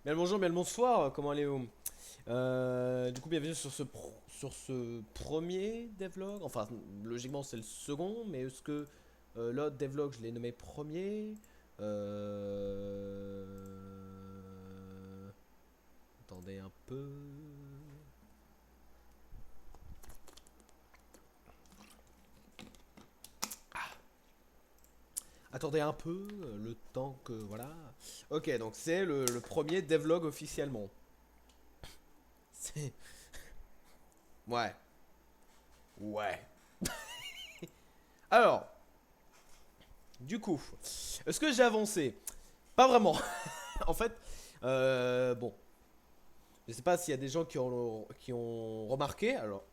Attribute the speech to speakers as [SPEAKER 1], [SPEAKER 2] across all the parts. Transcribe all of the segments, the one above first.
[SPEAKER 1] Bien le bonjour, bien le bonsoir, comment allez-vous? Du coup, bienvenue sur sur ce premier devlog. Enfin, logiquement, c'est le second, mais est-ce que l'autre devlog, je l'ai nommé premier? Attendez un peu. Attendez un peu, le temps que. Voilà. Ok, donc c'est le premier devlog officiellement. C'est. Ouais. Ouais. Alors, du coup, est-ce que j'ai avancé? Pas vraiment. En fait, bon, je sais pas s'il y a des gens qui ont remarqué, alors,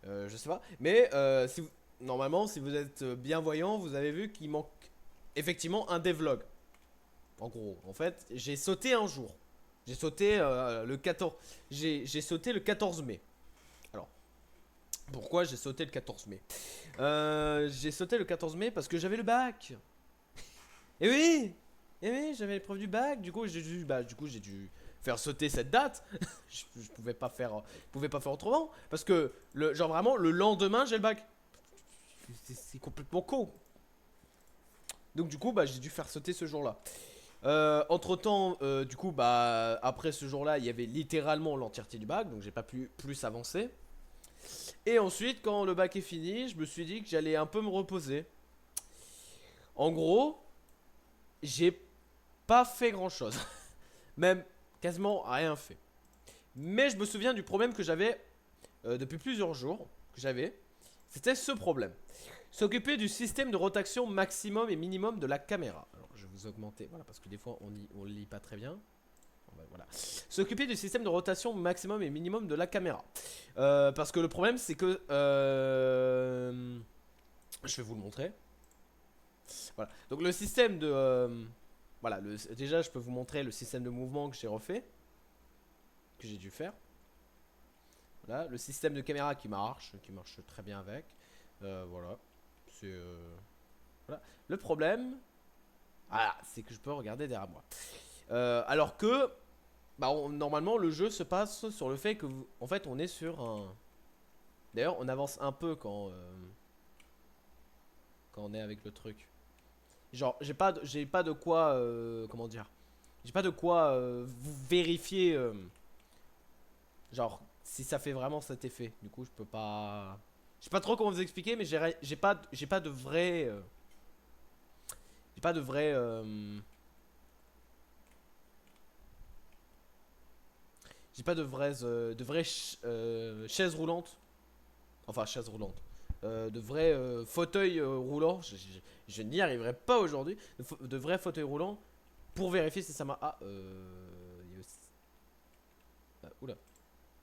[SPEAKER 1] je sais pas, mais normalement, si vous êtes bienvoyant, vous avez vu qu'il manque effectivement un devlog. En gros, en fait, j'ai sauté un jour. J'ai sauté le 14. J'ai sauté le 14 mai. Alors, pourquoi j'ai sauté le 14 mai? J'ai sauté le 14 mai parce que j'avais le bac. Et oui! Et oui, j'avais l'épreuve du bac, du coup, j'ai dû faire sauter cette date. Je pouvais pas faire autrement. Parce que, genre vraiment, le lendemain, j'ai le bac. C'est complètement con. Donc, du coup, bah, j'ai dû faire sauter ce jour-là. Entre temps, du coup, bah, après ce jour-là, il y avait littéralement l'entièreté du bac, donc j'ai pas pu plus avancer. Et ensuite, quand le bac est fini, je me suis dit que j'allais un peu me reposer. En gros, j'ai pas fait grand-chose. Même quasiment rien fait. Mais je me souviens du problème que j'avais depuis plusieurs jours. Que j'avais. C'était ce problème. S'occuper du système de rotation maximum et minimum de la caméra. Alors je vais vous augmenter. Voilà, parce que des fois on lit pas très bien. Voilà. S'occuper du système de rotation maximum et minimum de la caméra. Parce que le problème c'est que. Je vais vous le montrer. Voilà. Donc le système de. Voilà, déjà je peux vous montrer le système de mouvement que j'ai refait. Que j'ai dû faire. Voilà, le système de caméra qui marche très bien avec. Voilà, c'est voilà. Le problème, c'est que je peux regarder derrière moi. Alors que, bah, normalement, le jeu se passe sur le fait que, en fait, on est sur un. D'ailleurs, on avance un peu quand on est avec le truc. Genre, j'ai pas de quoi, comment dire, j'ai pas de quoi vous vérifier, genre, si ça fait vraiment cet effet. Du coup, je peux pas. Je sais pas trop comment vous expliquer, mais j'ai pas de vrai. J'ai pas de vrai. J'ai pas de vraies chaises roulantes. Enfin, chaises roulantes. De vrais fauteuils roulants. Je n'y arriverai pas aujourd'hui. De vrais fauteuils roulants pour vérifier si ça m'a. Il y a aussi- oula.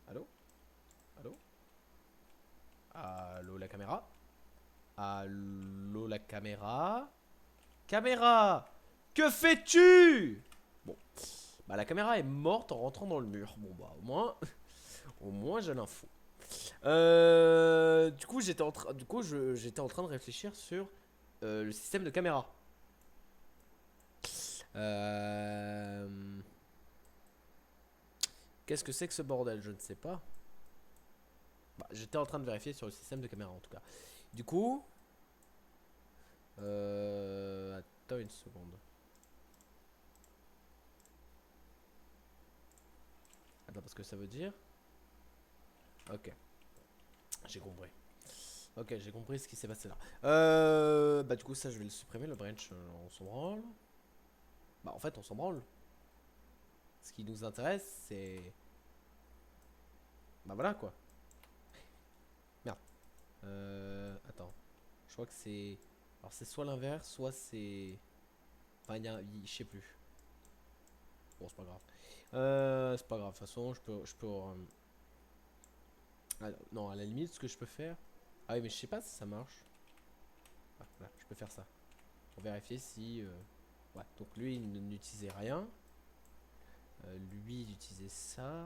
[SPEAKER 1] Allô? Allô? Allô la caméra? Allô la caméra? Caméra! Que fais-tu? Bon, bah la caméra est morte en rentrant dans le mur. Bon bah au moins j'ai l'info. Du coup j'étais en train de réfléchir sur le système de caméra. Euh, Qu'est-ce que c'est que ce bordel? Je ne sais pas. Bah, j'étais en train de vérifier sur le système de caméra en tout cas. Du coup, attends une seconde. Attends parce que ça veut dire. Ok, j'ai compris. Ok, j'ai compris ce qui s'est passé là. Bah du coup ça je vais le supprimer le branch, on s'en branle. Bah en fait on s'en branle. Ce qui nous intéresse c'est. Bah voilà quoi. Merde. Attends. Je crois que c'est. Alors c'est soit l'inverse, soit c'est. Enfin je sais plus. Bon c'est pas grave. C'est pas grave, de toute façon non à la limite ce que je peux faire. Ah oui mais je sais pas si ça marche. Ah, voilà, je peux faire ça. Pour vérifier si. Ouais, donc lui il n'utilisait rien. Lui il utilisait ça.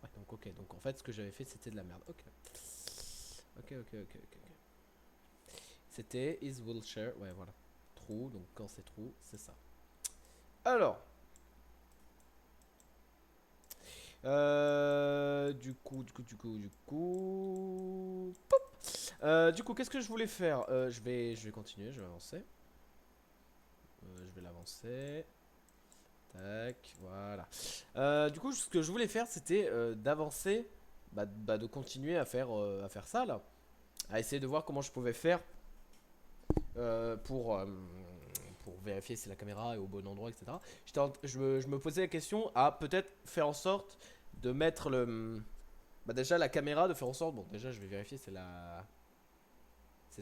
[SPEAKER 1] Ouais, donc ok. Donc en fait, ce que j'avais fait, c'était de la merde. Ok. Ok. C'était is will share. Ouais, voilà. True. Donc quand c'est true, c'est ça. Alors, Pop. Du coup, qu'est-ce que je voulais faire? Je vais continuer, je vais avancer. Je vais l'avancer. Tac, voilà. Du coup, ce que je voulais faire, c'était d'avancer, de continuer à faire ça là, à essayer de voir comment je pouvais faire euh, pour, euh, pour vérifier si la caméra est au bon endroit, etc. Je me posais la question à peut-être faire en sorte de mettre déjà la caméra, de faire en sorte. Bon, déjà, je vais vérifier, c'est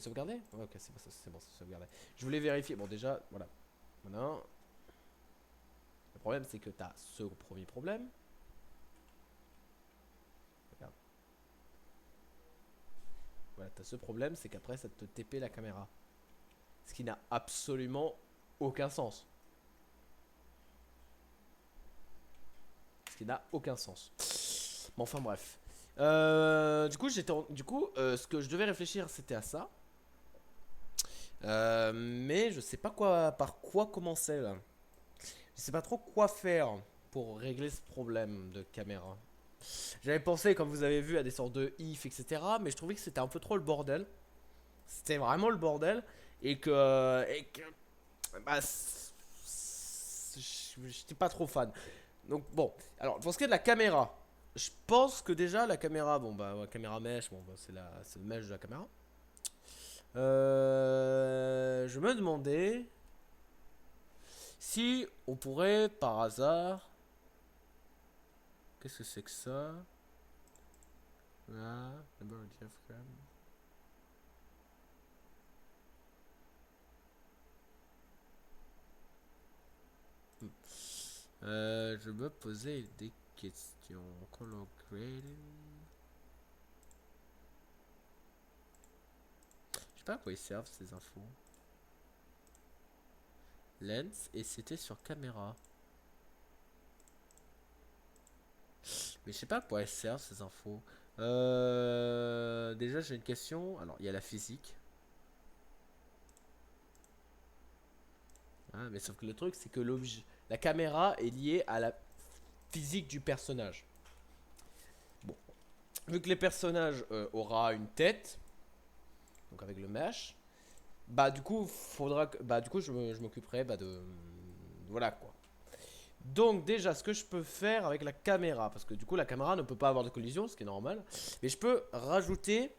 [SPEAKER 1] sauvegardé? Ouais, ok, c'est bon, c'est sauvegardé. Je voulais vérifier. Bon, déjà, voilà. Voilà. Le problème, c'est que tu as ce premier problème. Regarde. Voilà, tu as ce problème, c'est qu'après, ça te TP la caméra. Ce qui n'a absolument aucun sens. Ce qui n'a aucun sens. Mais enfin, bref. Ce que je devais réfléchir, c'était à ça. Mais je sais pas par quoi commencer là. Je sais pas trop quoi faire pour régler ce problème de caméra. J'avais pensé, comme vous avez vu, à des sortes de if, etc. Mais je trouvais que c'était un peu trop le bordel. C'était vraiment le bordel. Et que bah, j'étais pas trop fan. Donc bon, alors pour ce qui est de la caméra, je pense que déjà la caméra, bon bah ouais, caméra mesh, bon bah, c'est le mesh de la caméra. Je me demandais si on pourrait par hasard, qu'est-ce que c'est que ça? Là, number of diaphragm. Je me posais des questions. Color grading. Je sais pas à quoi ils servent ces infos. Lens et c'était sur caméra. Mais je sais pas à quoi elles servent ces infos. Déjà j'ai une question. Alors il y a la physique. Ah, mais sauf que le truc c'est que la caméra est liée à la physique du personnage. Bon, vu que les personnages aura une tête, donc avec le mesh, bah du coup je m'occuperai voilà quoi. Donc déjà ce que je peux faire avec la caméra, parce que du coup la caméra ne peut pas avoir de collision, ce qui est normal, mais je peux rajouter,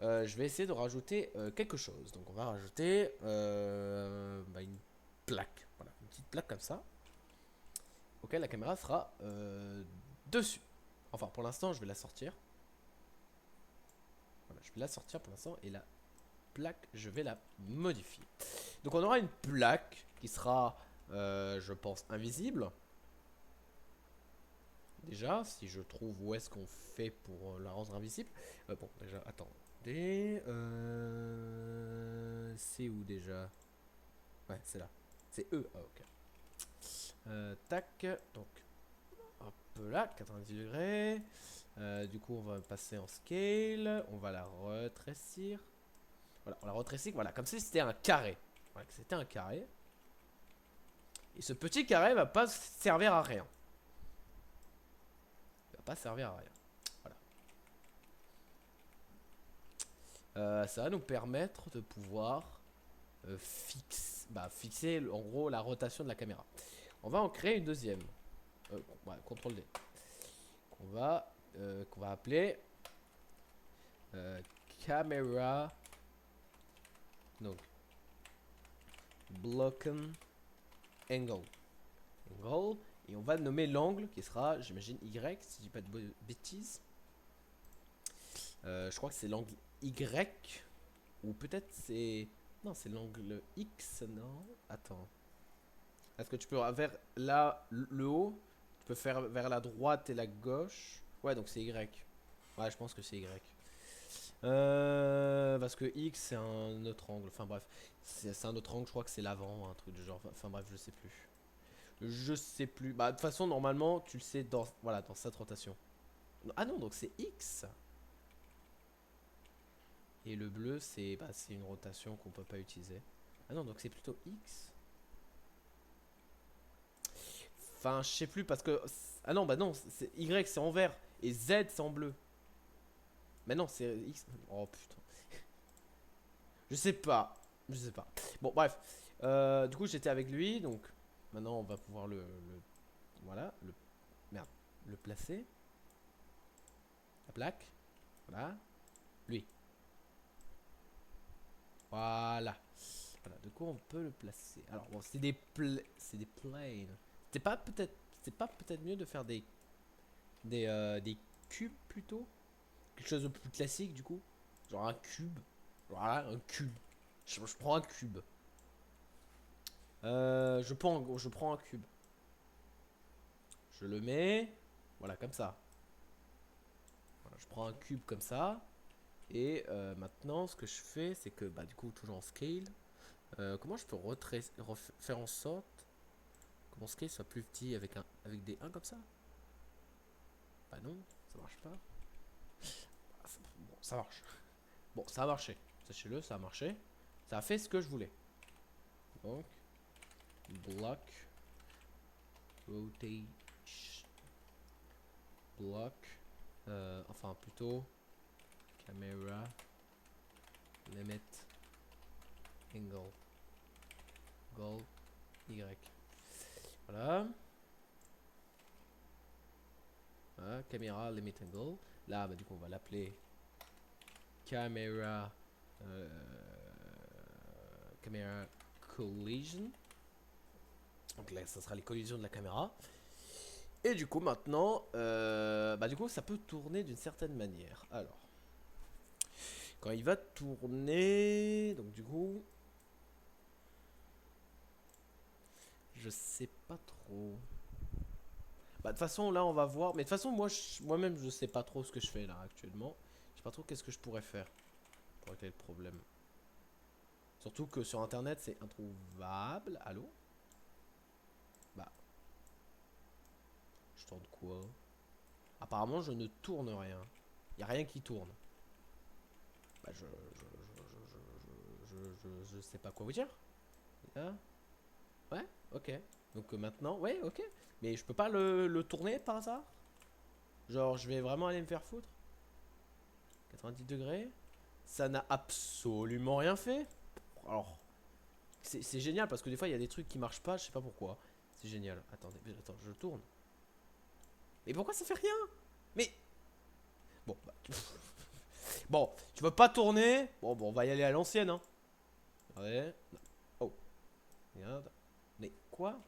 [SPEAKER 1] je vais essayer de rajouter quelque chose. Donc on va rajouter une plaque, voilà, une petite plaque comme ça, auquel la caméra sera dessus. Enfin pour l'instant je vais la sortir. Voilà, je vais la sortir pour l'instant et la plaque je vais la modifier. Donc on aura une plaque qui sera, je pense, invisible. Déjà, si je trouve où est-ce qu'on fait pour la rendre invisible. Bon, déjà, attendez. C'est où déjà? Ouais, c'est là. C'est E. Ah, ok. Tac. Donc, hop là, 90 degrés. Du coup, on va passer en scale. On va la retrécir. Voilà, on la retrécit. Voilà, comme si c'était un carré. Voilà, que c'était un carré. Et ce petit carré va pas servir à rien. Il va pas servir à rien. Ça va nous permettre de pouvoir fixer en gros la rotation de la caméra. On va en créer une deuxième. Ouais, CTRL D. Qu'on va appeler Camera. Donc, Blocken Angle. Angle. Et on va nommer l'angle qui sera, j'imagine, Y, si je dis pas de bêtises. Je crois que c'est l'angle Y. Ou peut-être c'est. Non, c'est l'angle X, non? Attends. Est-ce que tu peux vers là, le haut? Tu peux faire vers la droite et la gauche? Ouais, donc c'est Y. Ouais, je pense que c'est Y. Parce que X, c'est un autre angle. Enfin bref. C'est un autre angle, je crois que c'est l'avant, un truc du genre. Enfin bref, je sais plus. Je sais plus. Bah, de toute façon, normalement, tu le sais dans, voilà, dans cette rotation. Ah non, donc c'est X. Et le bleu, c'est une rotation qu'on peut pas utiliser. Ah non, donc c'est plutôt X. Enfin, je sais plus parce que... Ah non, bah non, c'est Y c'est en vert. Et Z c'est en bleu. Mais non, c'est X. Oh putain. Je sais pas. Je sais pas. Bon, bref. Du coup, j'étais avec lui. Donc, maintenant, on va pouvoir voilà. Merde. Le placer. La plaque. Voilà. Lui. Voilà. Voilà. De quoi on peut le placer? Alors, bon, c'est des planes. C'est pas peut-être mieux de faire des cubes plutôt? Quelque chose de plus classique du coup? Genre un cube. Voilà, un cube. Je prends un cube. Je prends un cube. Je le mets. Voilà, comme ça. Voilà, je prends un cube comme ça. Et maintenant, ce que je fais, c'est que, bah, du coup, toujours en scale. Comment je peux faire en sorte que mon scale soit plus petit avec des 1 comme ça? Bah non, ça marche pas. Bon, ça marche. Bon, ça a marché. Sachez-le, ça a marché. Ça a fait ce que je voulais. Donc, block, rotate, block, enfin plutôt, camera, limit, angle, goal, Y. Voilà. Voilà, caméra, limit angle. Là, bah, du coup, on va l'appeler camera, camera collision. Donc là, ça sera les collisions de la caméra. Et du coup, maintenant, bah, du coup, ça peut tourner d'une certaine manière. Alors, quand il va tourner, donc du coup, je sais pas trop. Bah, de toute façon, là, on va voir. Mais de toute façon, moi-même, je sais pas trop ce que je fais là actuellement. Je sais pas trop qu'est-ce que je pourrais faire pour régler le problème. Surtout que sur internet, c'est introuvable. Allô? Bah, je tourne quoi? Apparemment, je ne tourne rien. Y a rien qui tourne. Bah, je sais pas quoi vous dire. Là. Ouais, ok. Donc maintenant, ouais, ok. Mais je peux pas le tourner par hasard? Genre, je vais vraiment aller me faire foutre? 90 degrés. Ça n'a absolument rien fait. Alors, c'est génial parce que des fois, il y a des trucs qui marchent pas, je sais pas pourquoi. C'est génial. Attendez, attends, je tourne. Mais pourquoi ça fait rien? Mais... Bon, bah... Bon, tu veux pas tourner? Bon, on va y aller à l'ancienne, hein. Ouais. Oh. Regarde. Mais quoi?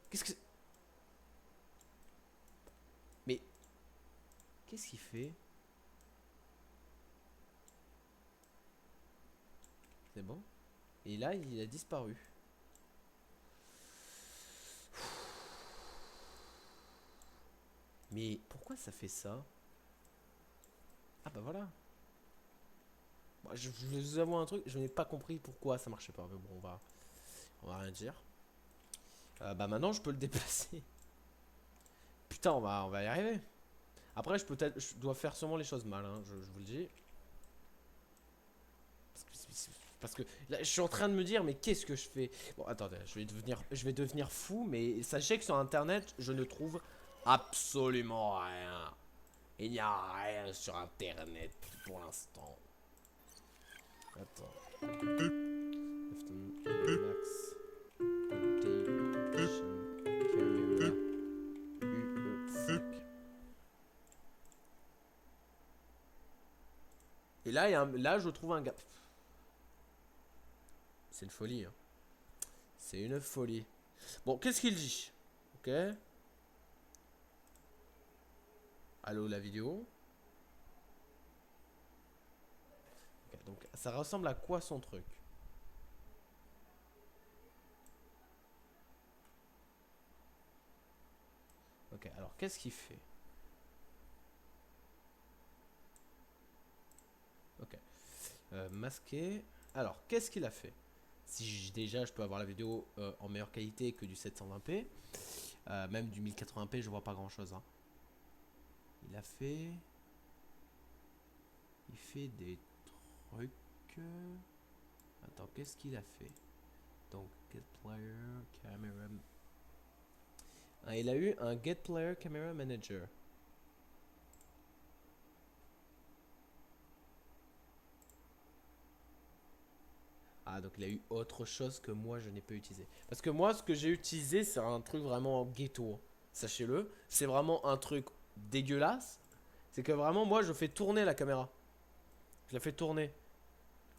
[SPEAKER 1] Qu'est-ce que... Mais... Qu'est-ce qu'il fait? C'est bon? Et là, il a disparu. Mais pourquoi ça fait ça? Ah bah voilà. Bon, je vais vous avouer un truc, je n'ai pas compris pourquoi ça marchait pas. Mais bon, on va rien dire. Bah maintenant, je peux le déplacer. Putain, on va y arriver. Après, je dois faire sûrement les choses mal, hein, je vous le dis. Parce que là, je suis en train de me dire, mais qu'est-ce que je fais? Bon, attendez, je vais devenir fou, mais sachez que sur internet, je ne trouve absolument rien. Il n'y a rien sur internet pour l'instant. Attends. Max. Rotation. Camera. UE5. Et là, là, je trouve un gap. C'est une folie. Hein. C'est une folie. Bon, qu'est-ce qu'il dit? Ok. Allô, la vidéo. Ok, donc, ça ressemble à quoi son truc? Ok, alors, qu'est-ce qu'il fait? Ok. Masqué. Alors, qu'est-ce qu'il a fait? Si déjà je peux avoir la vidéo en meilleure qualité que du 720p, même du 1080p, je vois pas grand chose. Hein. Il a fait. Il fait des trucs. Attends, qu'est-ce qu'il a fait? Donc, get player, camera. Ah, il a eu un Get Player Camera Manager. Ah, donc il a eu autre chose que moi je n'ai pas utilisé. Parce que moi, ce que j'ai utilisé, c'est un truc vraiment ghetto, hein. Sachez-le. C'est vraiment un truc dégueulasse. C'est que vraiment, moi, je fais tourner la caméra. Je la fais tourner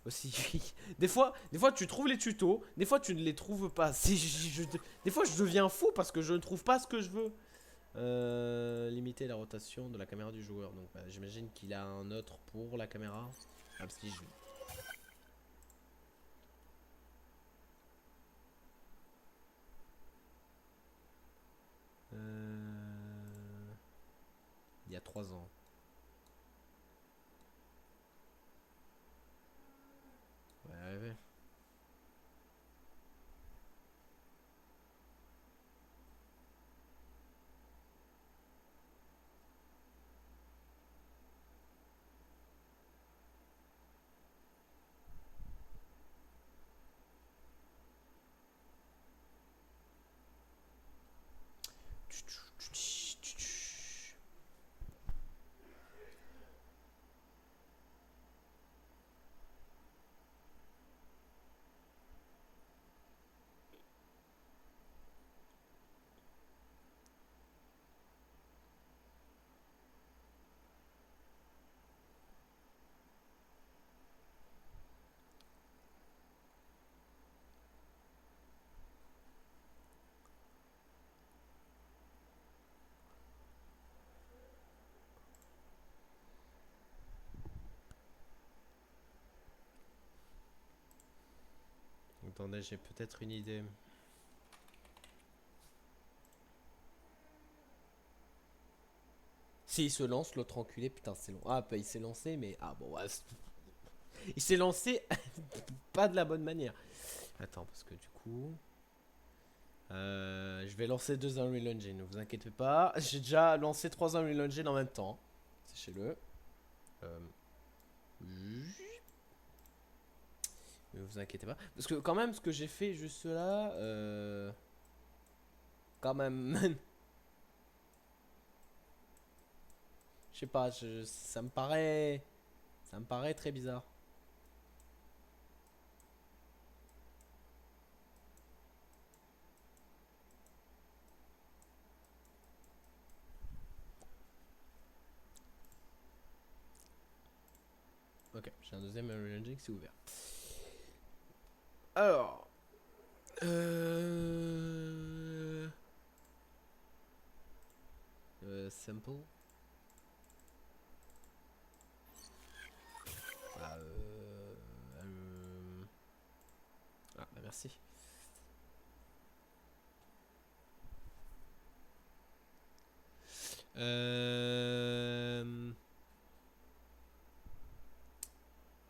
[SPEAKER 1] aussi. Des fois, tu trouves les tutos. Des fois, tu ne les trouves pas. Des fois, je deviens fou parce que je ne trouve pas ce que je veux. Limiter la rotation de la caméra du joueur. Donc, bah, j'imagine qu'il a un autre pour la caméra. Ah, parce qu'il joue. Il y a 3 ans. Ouais, ouais, ouais. Attendez, j'ai peut-être une idée. Si il se lance, l'autre enculé, putain, c'est long. Ah, bah, il s'est lancé, mais. Ah, bon, ouais, il s'est lancé pas de la bonne manière. Attends, parce que du coup. Je vais lancer 2 Unreal Engine, ne vous inquiétez pas. J'ai déjà lancé 3 Unreal Engine en même temps. Sachez-le. Euh, Ne vous inquiétez pas. Parce que, quand même, ce que j'ai fait juste là. Quand même. Je sais pas, ça me paraît. Ça me paraît très bizarre. Ok, j'ai un deuxième Unreal Engine qui s'est ouvert. Alors. Simple. Ah, ah, bah merci. Euh...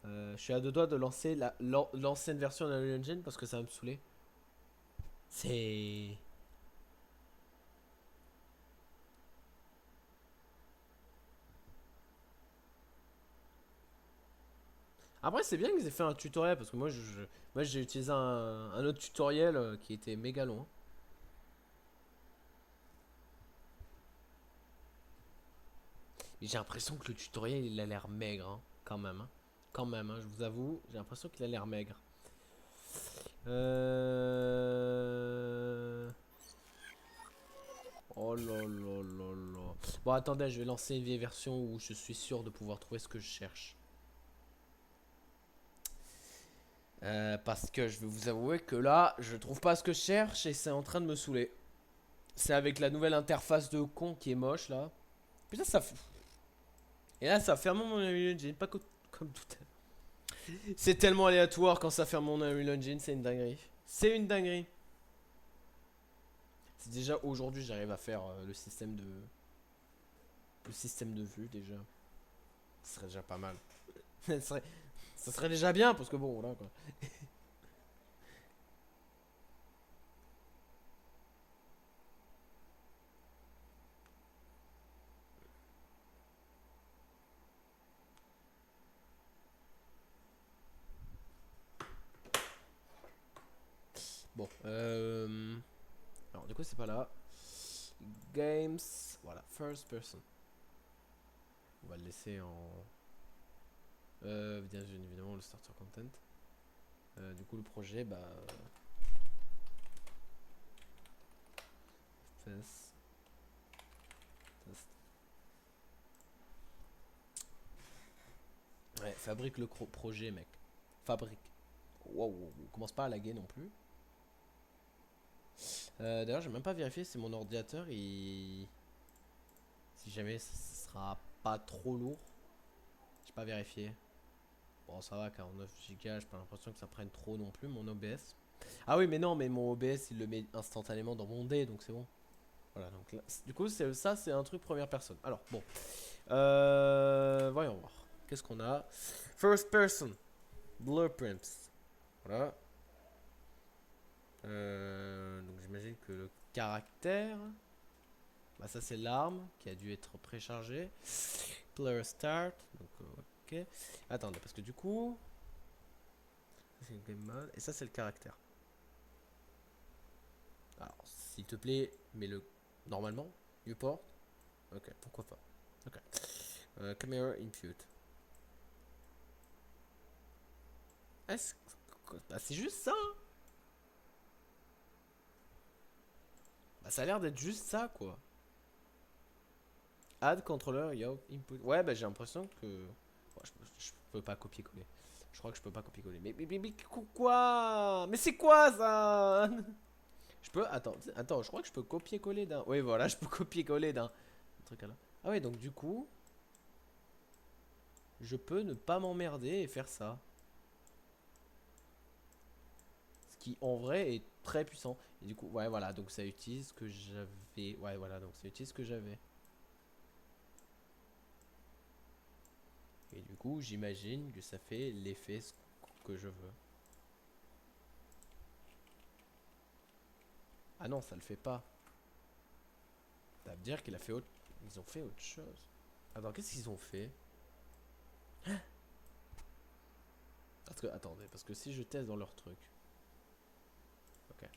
[SPEAKER 1] je suis à 2 doigts de lancer l'ancienne version de Unreal Engine parce que ça va me saouler. C'est. Après, c'est bien qu'ils aient fait un tutoriel parce que moi j'ai utilisé un autre tutoriel qui était méga long, hein. Mais j'ai l'impression que le tutoriel il a l'air maigre, hein, quand même, hein. Quand même, hein, je vous avoue, j'ai l'impression qu'il a l'air maigre. Euh... Oh là là là là. Bon, attendez, je vais lancer une vieille version où je suis sûr de pouvoir trouver ce que je cherche. Parce que je vais vous avouer que là, je trouve pas ce que je cherche et c'est en train de me saouler. C'est avec la nouvelle interface de con qui est moche là. Putain, ça. Et là, ça ferme mon Unreal Engine, pas comme tout à l'heure. C'est tellement aléatoire quand ça ferme mon Unreal Engine, c'est une dinguerie. C'est une dinguerie. C'est déjà aujourd'hui, j'arrive à faire le système de vue déjà. Ce serait déjà pas mal. Ça serait déjà bien parce que bon, voilà quoi. Bon, alors du coup, c'est pas là. Games. Voilà, first person. On va le laisser en. Bien évidemment, le starter content. Du coup, le projet, bah. Test. Test. Ouais, fabrique le projet, mec. Fabrique. Wow, commence pas à laguer non plus. D'ailleurs, j'ai même pas vérifié si mon ordinateur, il. Si jamais ce sera pas trop lourd. J'ai pas vérifié. Bon, ça va, 49 Go, j'ai pas l'impression que ça prenne trop non plus, mon OBS. Ah oui, mais non, mais mon OBS, il le met instantanément dans mon dé, donc c'est bon. Voilà, donc là, du coup, ça, c'est un truc première personne. Alors, bon. Voyons voir. Qu'est-ce qu'on a? First person. Blueprints. Voilà. Donc j'imagine que le caractère. Bah, ça, c'est l'arme qui a dû être préchargée. Player start. Donc, ok. Attendez, parce que du coup. C'est le game mode. Et ça, c'est le caractère. Alors, s'il te plaît, mets-le normalement. Viewport. Ok, pourquoi pas. Ok. Camera input. Est-ce bah, c'est juste ça. Hein. Bah, ça a l'air d'être juste ça, quoi. Add controller, yo, input. Ouais, bah j'ai l'impression que. Bon, je peux pas copier-coller. Je crois que je peux pas copier-coller. Mais quoi? Mais c'est quoi ça? Je peux. Attends, je crois que je peux copier-coller d'un. Oui, voilà, je peux copier-coller d'un truc là. Ah, ouais, donc du coup. Je peux ne pas m'emmerder et faire ça. Ce qui en vrai est très puissant. Et du coup, ouais, voilà, donc ça utilise ce que j'avais. Ouais, voilà, donc ça utilise ce que j'avais. Et du coup, j'imagine que ça fait l'effet que je veux. Ah non, ça le fait pas. Ça veut dire qu'il a fait autre. Ils ont fait autre chose. Attends, qu'est-ce qu'ils ont fait? Parce que, attendez, parce que si je teste dans leur truc. Ok.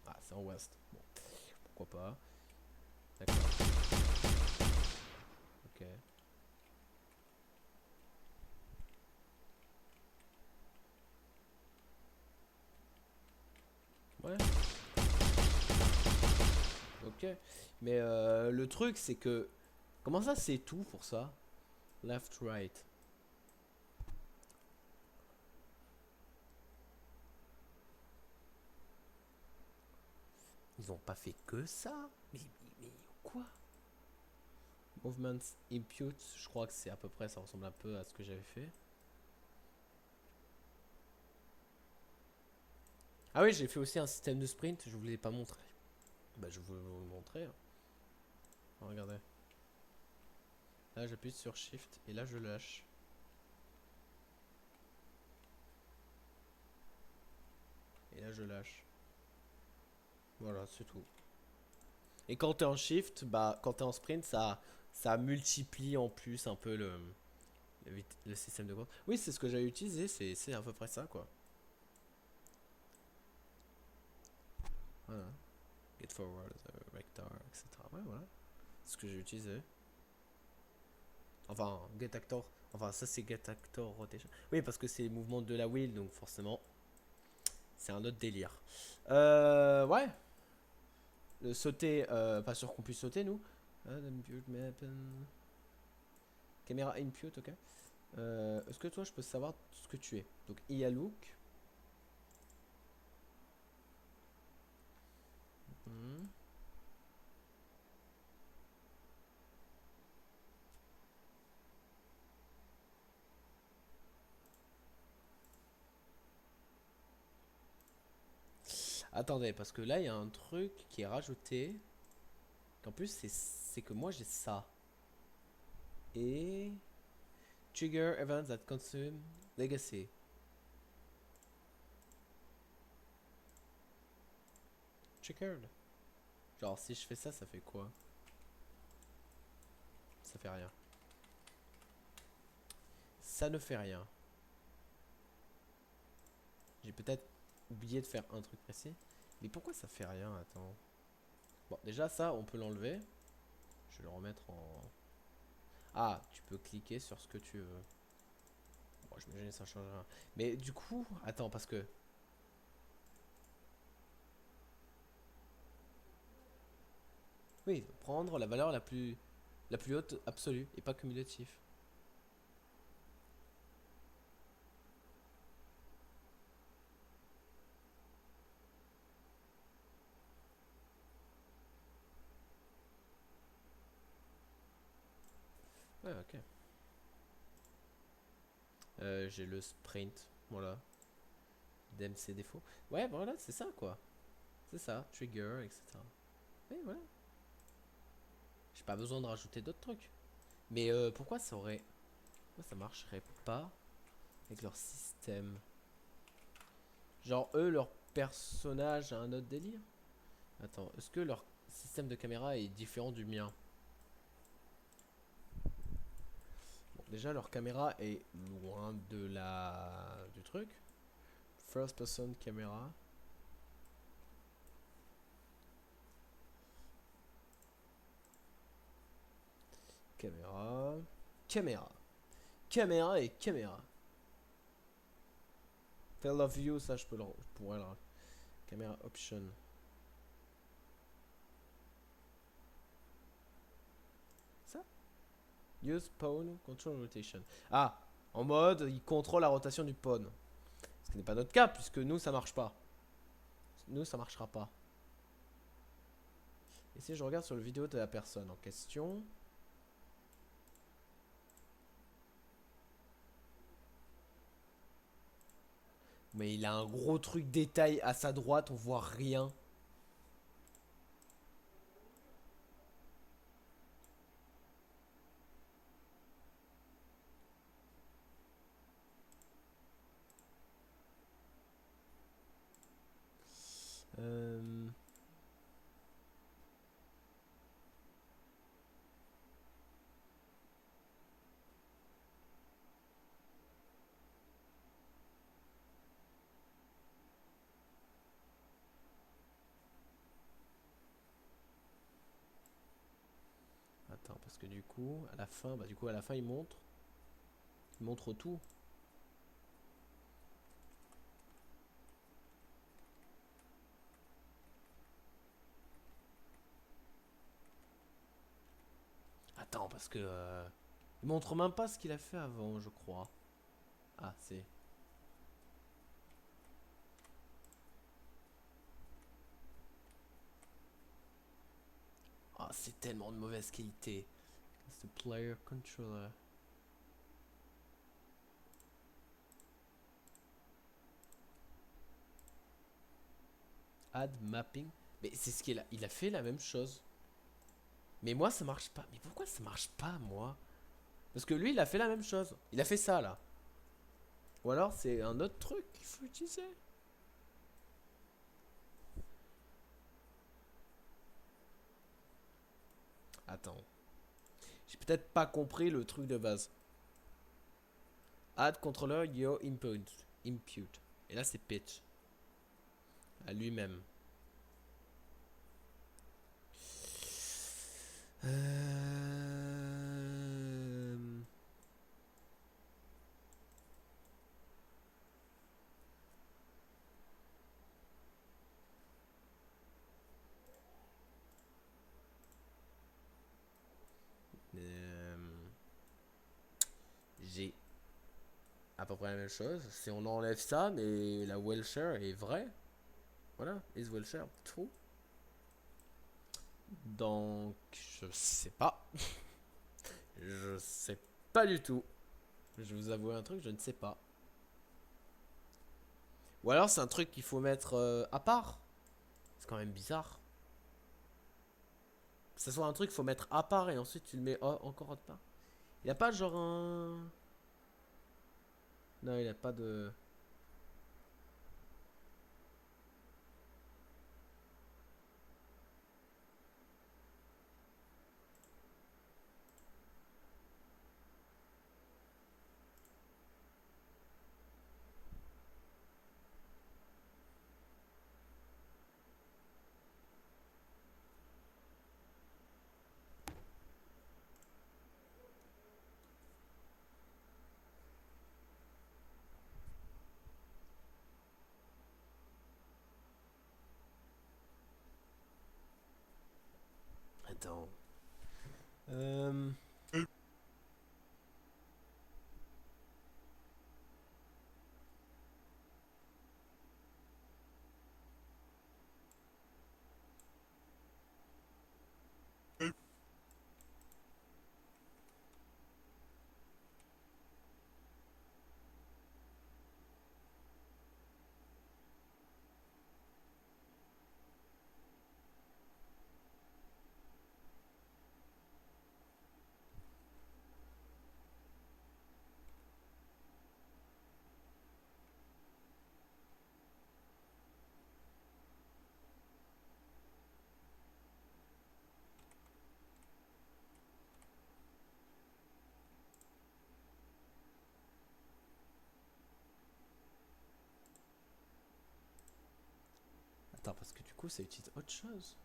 [SPEAKER 1] Ah, c'est en West. Bon, pourquoi pas. D'accord. Ok. Ouais. Ok. Mais le truc, c'est que. Comment ça, c'est tout pour ça? Left, right. Ils ont pas fait que ça? Mais quoi? Movement input, je crois que c'est à peu près, ça ressemble un peu à ce que j'avais fait. Ah oui, j'ai fait aussi un système de sprint, je vous l'ai pas montré. Bah, je vais vous le montrer. Hein. Regardez. Là, j'appuie sur Shift et là, je lâche. Et là, je lâche. Voilà, c'est tout. Et quand t'es en Shift, bah, quand t'es en sprint, ça multiplie en plus un peu le système de course. Oui, c'est ce que j'avais utilisé, c'est à peu près ça, quoi. Voilà. Get forward, vector, etc. Ouais, voilà. C'est ce que j'ai utilisé. Enfin, get actor. Enfin, ça, c'est get actor rotation. Oui, parce que c'est le mouvement de la wheel, donc forcément, c'est un autre délire. Ouais. Le sauter, pas sûr qu'on puisse sauter, nous. Caméra input, ok. Est-ce que toi, je peux savoir ce que tu es? Donc, IA look. Hmm. Attendez, parce que là, il y a un truc qui est rajouté. En plus, c'est que moi, j'ai ça. Et. Trigger events that consume legacy. Triggered. Genre, si je fais ça, ça fait quoi? Ça fait rien. Ça ne fait rien. J'ai peut-être oublié de faire un truc précis. Mais pourquoi ça fait rien? Attends. Bon, déjà ça, on peut l'enlever. Je vais le remettre en... Ah, tu peux cliquer sur ce que tu veux. Bon, j'imagine que ça change rien. Mais du coup, attends, parce que... Oui, prendre la valeur la plus haute absolue et pas cumulatif. Ouais, ok. J'ai le sprint, voilà. DMC défaut. Ouais, voilà, c'est ça quoi. C'est ça, trigger, etc. Et voilà. J'ai pas besoin de rajouter d'autres trucs. Mais pourquoi ça aurait... Pourquoi ça marcherait pas avec leur système? Genre eux, leur personnage a un autre délire? Attends, est-ce que leur système de caméra est différent du mien? Bon, déjà leur caméra est loin de la... du truc. First person camera. Caméra. Caméra. Caméra et caméra. Field of view, ça je peux le... je pourrais le... Caméra option. Ça? Use pawn control rotation. Ah, en mode il contrôle la rotation du pawn. Ce qui n'est pas notre cas puisque nous ça marche pas. Nous ça marchera pas. Et si je regarde sur le vidéo de la personne en question. Mais il a un gros truc détail à sa droite, on voit rien. Euh... Attends, parce que du coup, à la fin, bah du coup à la fin il montre tout. Attends, parce que il montre même pas ce qu'il a fait avant, je crois. Ah, c'est. Ah, c'est tellement de mauvaise qualité. C'est player controller. Add mapping. Mais c'est ce qu'il a. Il a fait la même chose. Mais moi ça marche pas. Mais pourquoi ça marche pas moi? Parce que lui il a fait la même chose. Il a fait ça là. Ou alors c'est un autre truc qu'il faut utiliser. Attends. J'ai peut-être pas compris le truc de base. Add controller your input. Impute. Et là c'est pitch. À lui-même. Euh... euh, J'ai à peu près la même chose. Si on enlève ça, mais la Welshare est vraie. Voilà, is Welshare true. Donc, je sais pas. Je sais pas du tout. Je vais vous avouer un truc, je ne sais pas. Ou alors c'est un truc qu'il faut mettre à part. C'est quand même bizarre. Que ce soit un truc qu'il faut mettre à part et ensuite tu le mets encore autre part. Il a pas genre un... Non, il a pas de... Attends. Euh... Attends, parce que du coup, ça utilise autre chose.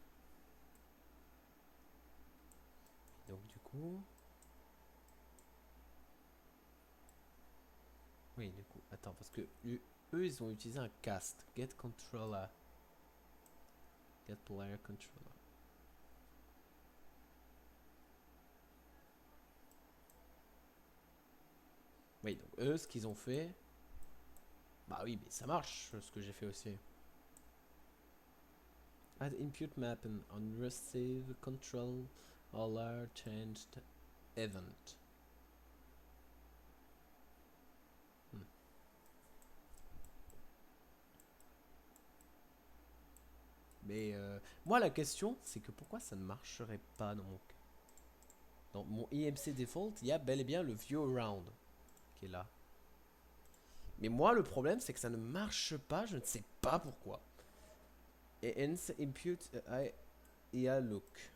[SPEAKER 1] Donc du coup... Oui, du coup, attends, parce que eux, ils ont utilisé un cast. Get controller. Get player controller. Oui, donc eux, ce qu'ils ont fait... Bah oui, mais ça marche, ce que j'ai fait aussi. Add input map and on receive control all changed event. Hmm. Mais moi, la question, c'est que pourquoi ça ne marcherait pas dans mon IMC default, il y a bel et bien le view around qui est là. Mais moi, le problème, c'est que ça ne marche pas, je ne sais pas pourquoi. Et hence impute IA look.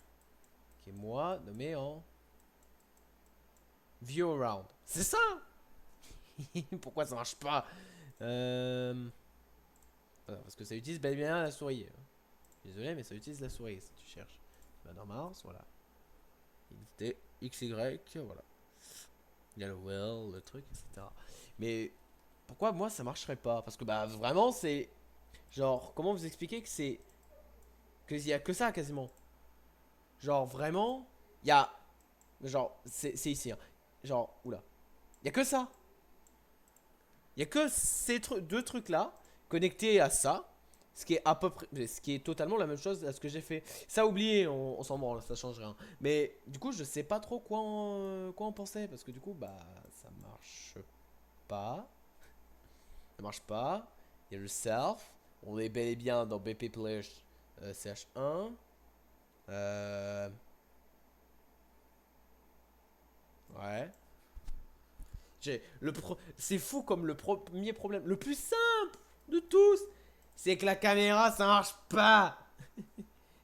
[SPEAKER 1] Qui est moi nommé en view around. C'est ça. Pourquoi ça marche pas parce que ça utilise bel et bien la souris. Désolé, mais ça utilise la souris si tu cherches. Bah, dans Mars, voilà. XD, XY, voilà. Il y a le well, le truc, etc. Mais pourquoi moi ça marcherait pas? Parce que bah vraiment c'est... Genre, comment vous expliquer que c'est... Qu'il y a que ça quasiment. Genre vraiment, il y a... Genre, c'est ici. Hein. Genre, oula. Il y a que ça. Il y a que ces deux trucs là connectés à ça. Ce qui est à peu près, ce qui est totalement la même chose à ce que j'ai fait. Ça oublié, on s'en branle, ça change rien. Mais du coup, je sais pas trop quoi en penser parce que du coup, bah, ça marche pas. Ça marche pas. Il y a le self. On est bel et bien dans BP Player CH1. Euh, ouais. C'est fou comme le premier problème, le plus simple de tous, c'est que la caméra ça marche pas.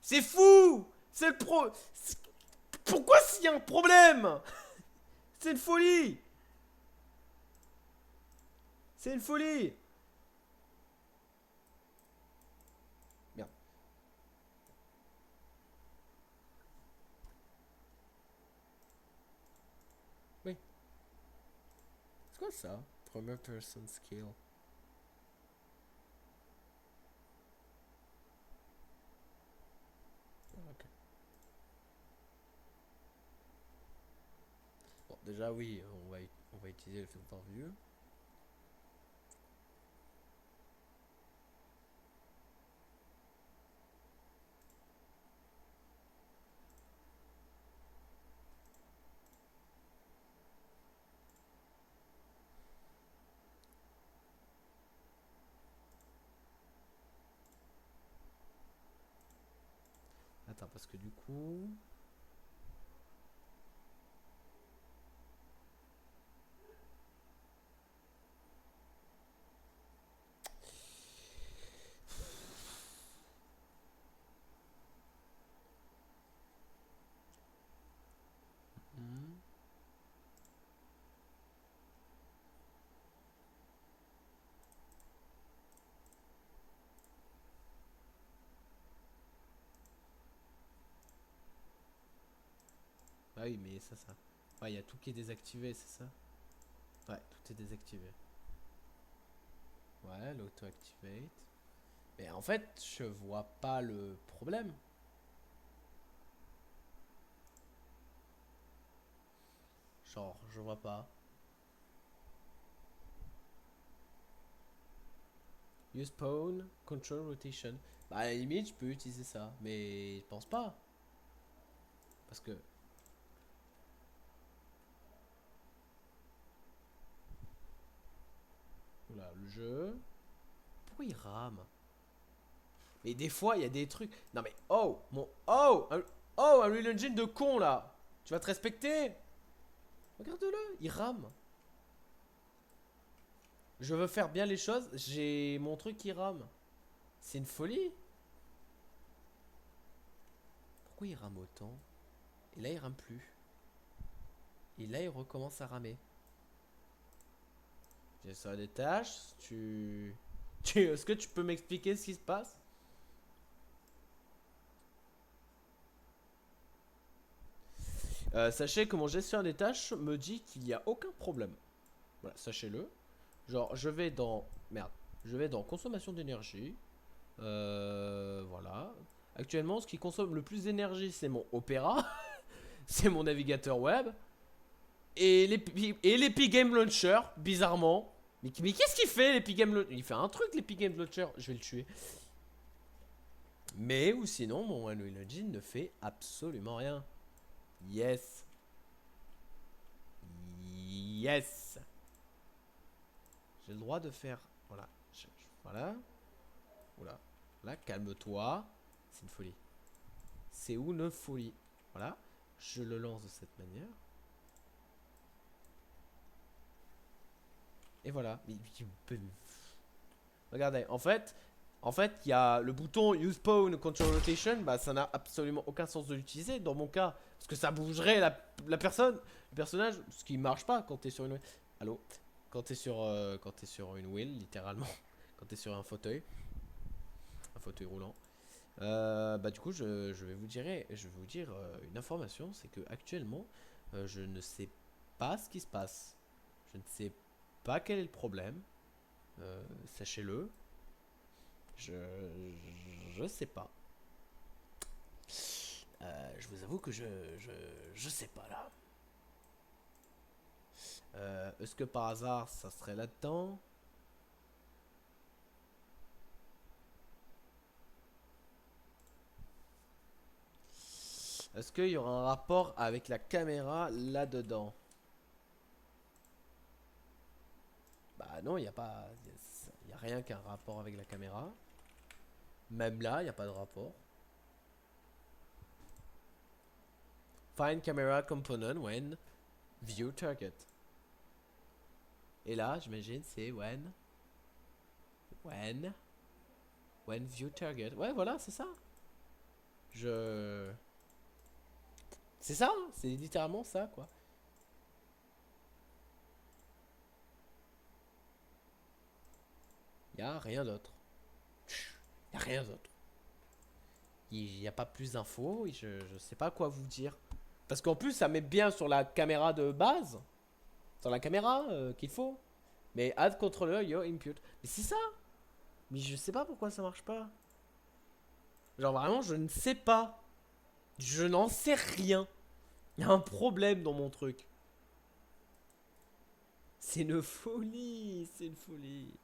[SPEAKER 1] C'est fou. C'est le pro. Pourquoi s'il y a un problème? C'est une folie. C'est une folie. Merde. Oui. C'est quoi ça? Premier person skill. Ah, ok. Bon, déjà oui, on va utiliser le filter view. Attends, parce que du coup... Hmm. Ah oui, mais ça. Ouais, il y a tout qui est désactivé, c'est ça? Ouais, tout est désactivé. Ouais, l'auto-activate. Mais en fait, je vois pas le problème. Genre, je vois pas. Use pawn, control rotation. Bah, à la limite, je peux utiliser ça. Mais je pense pas. Parce que. Oula, le jeu. Pourquoi il rame? Mais des fois, il y a des trucs. Non, mais oh! Mon. Oh! Oh! Un Real Engine de con là! Tu vas te respecter? Regarde-le, il rame. Je veux faire bien les choses, j'ai mon truc qui rame. C'est une folie. Pourquoi il rame autant? Et là, il rame plus. Et là, il recommence à ramer. J'ai ça des tâches. Est-ce que tu peux m'expliquer ce qui se passe? Sachez que mon gestionnaire des tâches me dit qu'il n'y a aucun problème. Voilà, sachez-le. Genre, je vais dans. Merde. Je vais dans consommation d'énergie. Voilà. Actuellement, ce qui consomme le plus d'énergie, c'est mon Opera. C'est mon navigateur web. Et l'Epic Game Launcher, bizarrement. Mais qu'est-ce qu'il fait, l'Epic Game Launcher? Il fait un truc, l'Epic Game Launcher. Je vais le tuer. Mais, ou sinon, mon Unreal Engine ne fait absolument rien. Yes. Yes. J'ai le droit de faire. Voilà. Voilà. Oula. Là, calme-toi. C'est une folie. C'est une folie. Voilà. Je le lance de cette manière. Et voilà. Regardez, en fait, il y a le bouton Use Pawn Control Rotation. Bah, ça n'a absolument aucun sens de l'utiliser dans mon cas. Parce que ça bougerait la personne, le personnage. Ce qui marche pas quand t'es sur une. Allô? Quand t'es sur une wheel, littéralement. Quand t'es sur un fauteuil. Un fauteuil roulant. Bah, du coup, je vais vous dire une information. C'est que actuellement, je ne sais pas ce qui se passe. Je ne sais pas quel est le problème. Sachez-le. Je sais pas. Je vous avoue que je sais pas là. Est-ce que par hasard ça serait là-dedans? Est-ce qu'il y aura un rapport avec la caméra là-dedans? Bah non, il n'y a pas. Il y a rien qu'un rapport avec la caméra. Même là, il n'y a pas de rapport. Find camera component when view target. Et là, j'imagine, c'est when view target. Ouais, voilà, c'est ça. Je. C'est ça, hein, c'est littéralement ça, quoi. Il y a rien d'autre. Il y a rien d'autre. Il n'y a pas plus d'infos. Je sais pas quoi vous dire. Parce qu'en plus, ça met bien sur la caméra de base. Sur la caméra qu'il faut. Mais add controller your input. Mais c'est ça. Mais je sais pas pourquoi ça marche pas. Genre vraiment, je ne sais pas. Je n'en sais rien. Il y a un problème dans mon truc. C'est une folie. C'est une folie.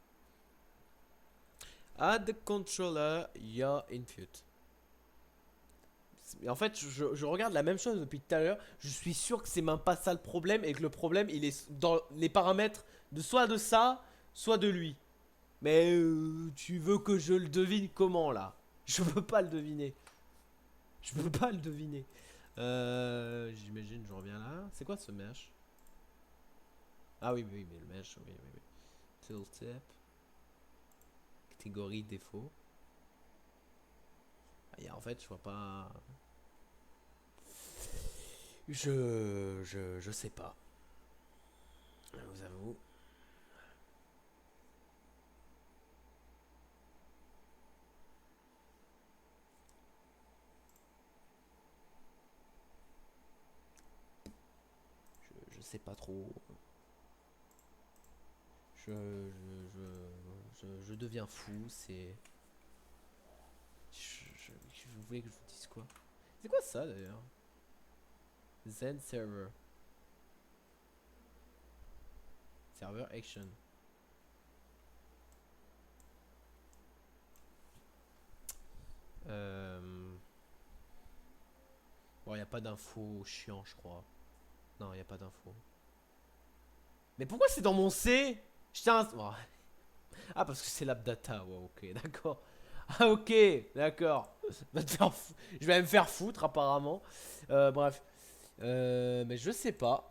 [SPEAKER 1] Add controller your input. En fait, je regarde la même chose depuis tout à l'heure. Je suis sûr que c'est même pas ça le problème et que le problème il est dans les paramètres de soit de ça, soit de lui. Mais tu veux que je le devine comment là? Je peux pas le deviner. Je peux pas le deviner. J'imagine, je reviens là. C'est quoi ce mesh? Ah oui, oui, mais le mesh, oui, oui, oui. Tooltip. Catégorie défaut. En fait, je vois pas. Je sais pas. Je vous avoue. Je sais pas trop. Je deviens fou. C'est. Vous voulez que je vous dise quoi? C'est quoi ça d'ailleurs? Zen Server. Server action. Bon, y a pas d'infos chiant, je crois. Non, y a pas d'infos. Mais pourquoi c'est dans mon C? Je tiens. Oh. Ah, parce que c'est l'AppData. Ouais, ok, d'accord. Ah, ok, d'accord. Je vais me faire foutre, apparemment. Bref. Mais je sais pas.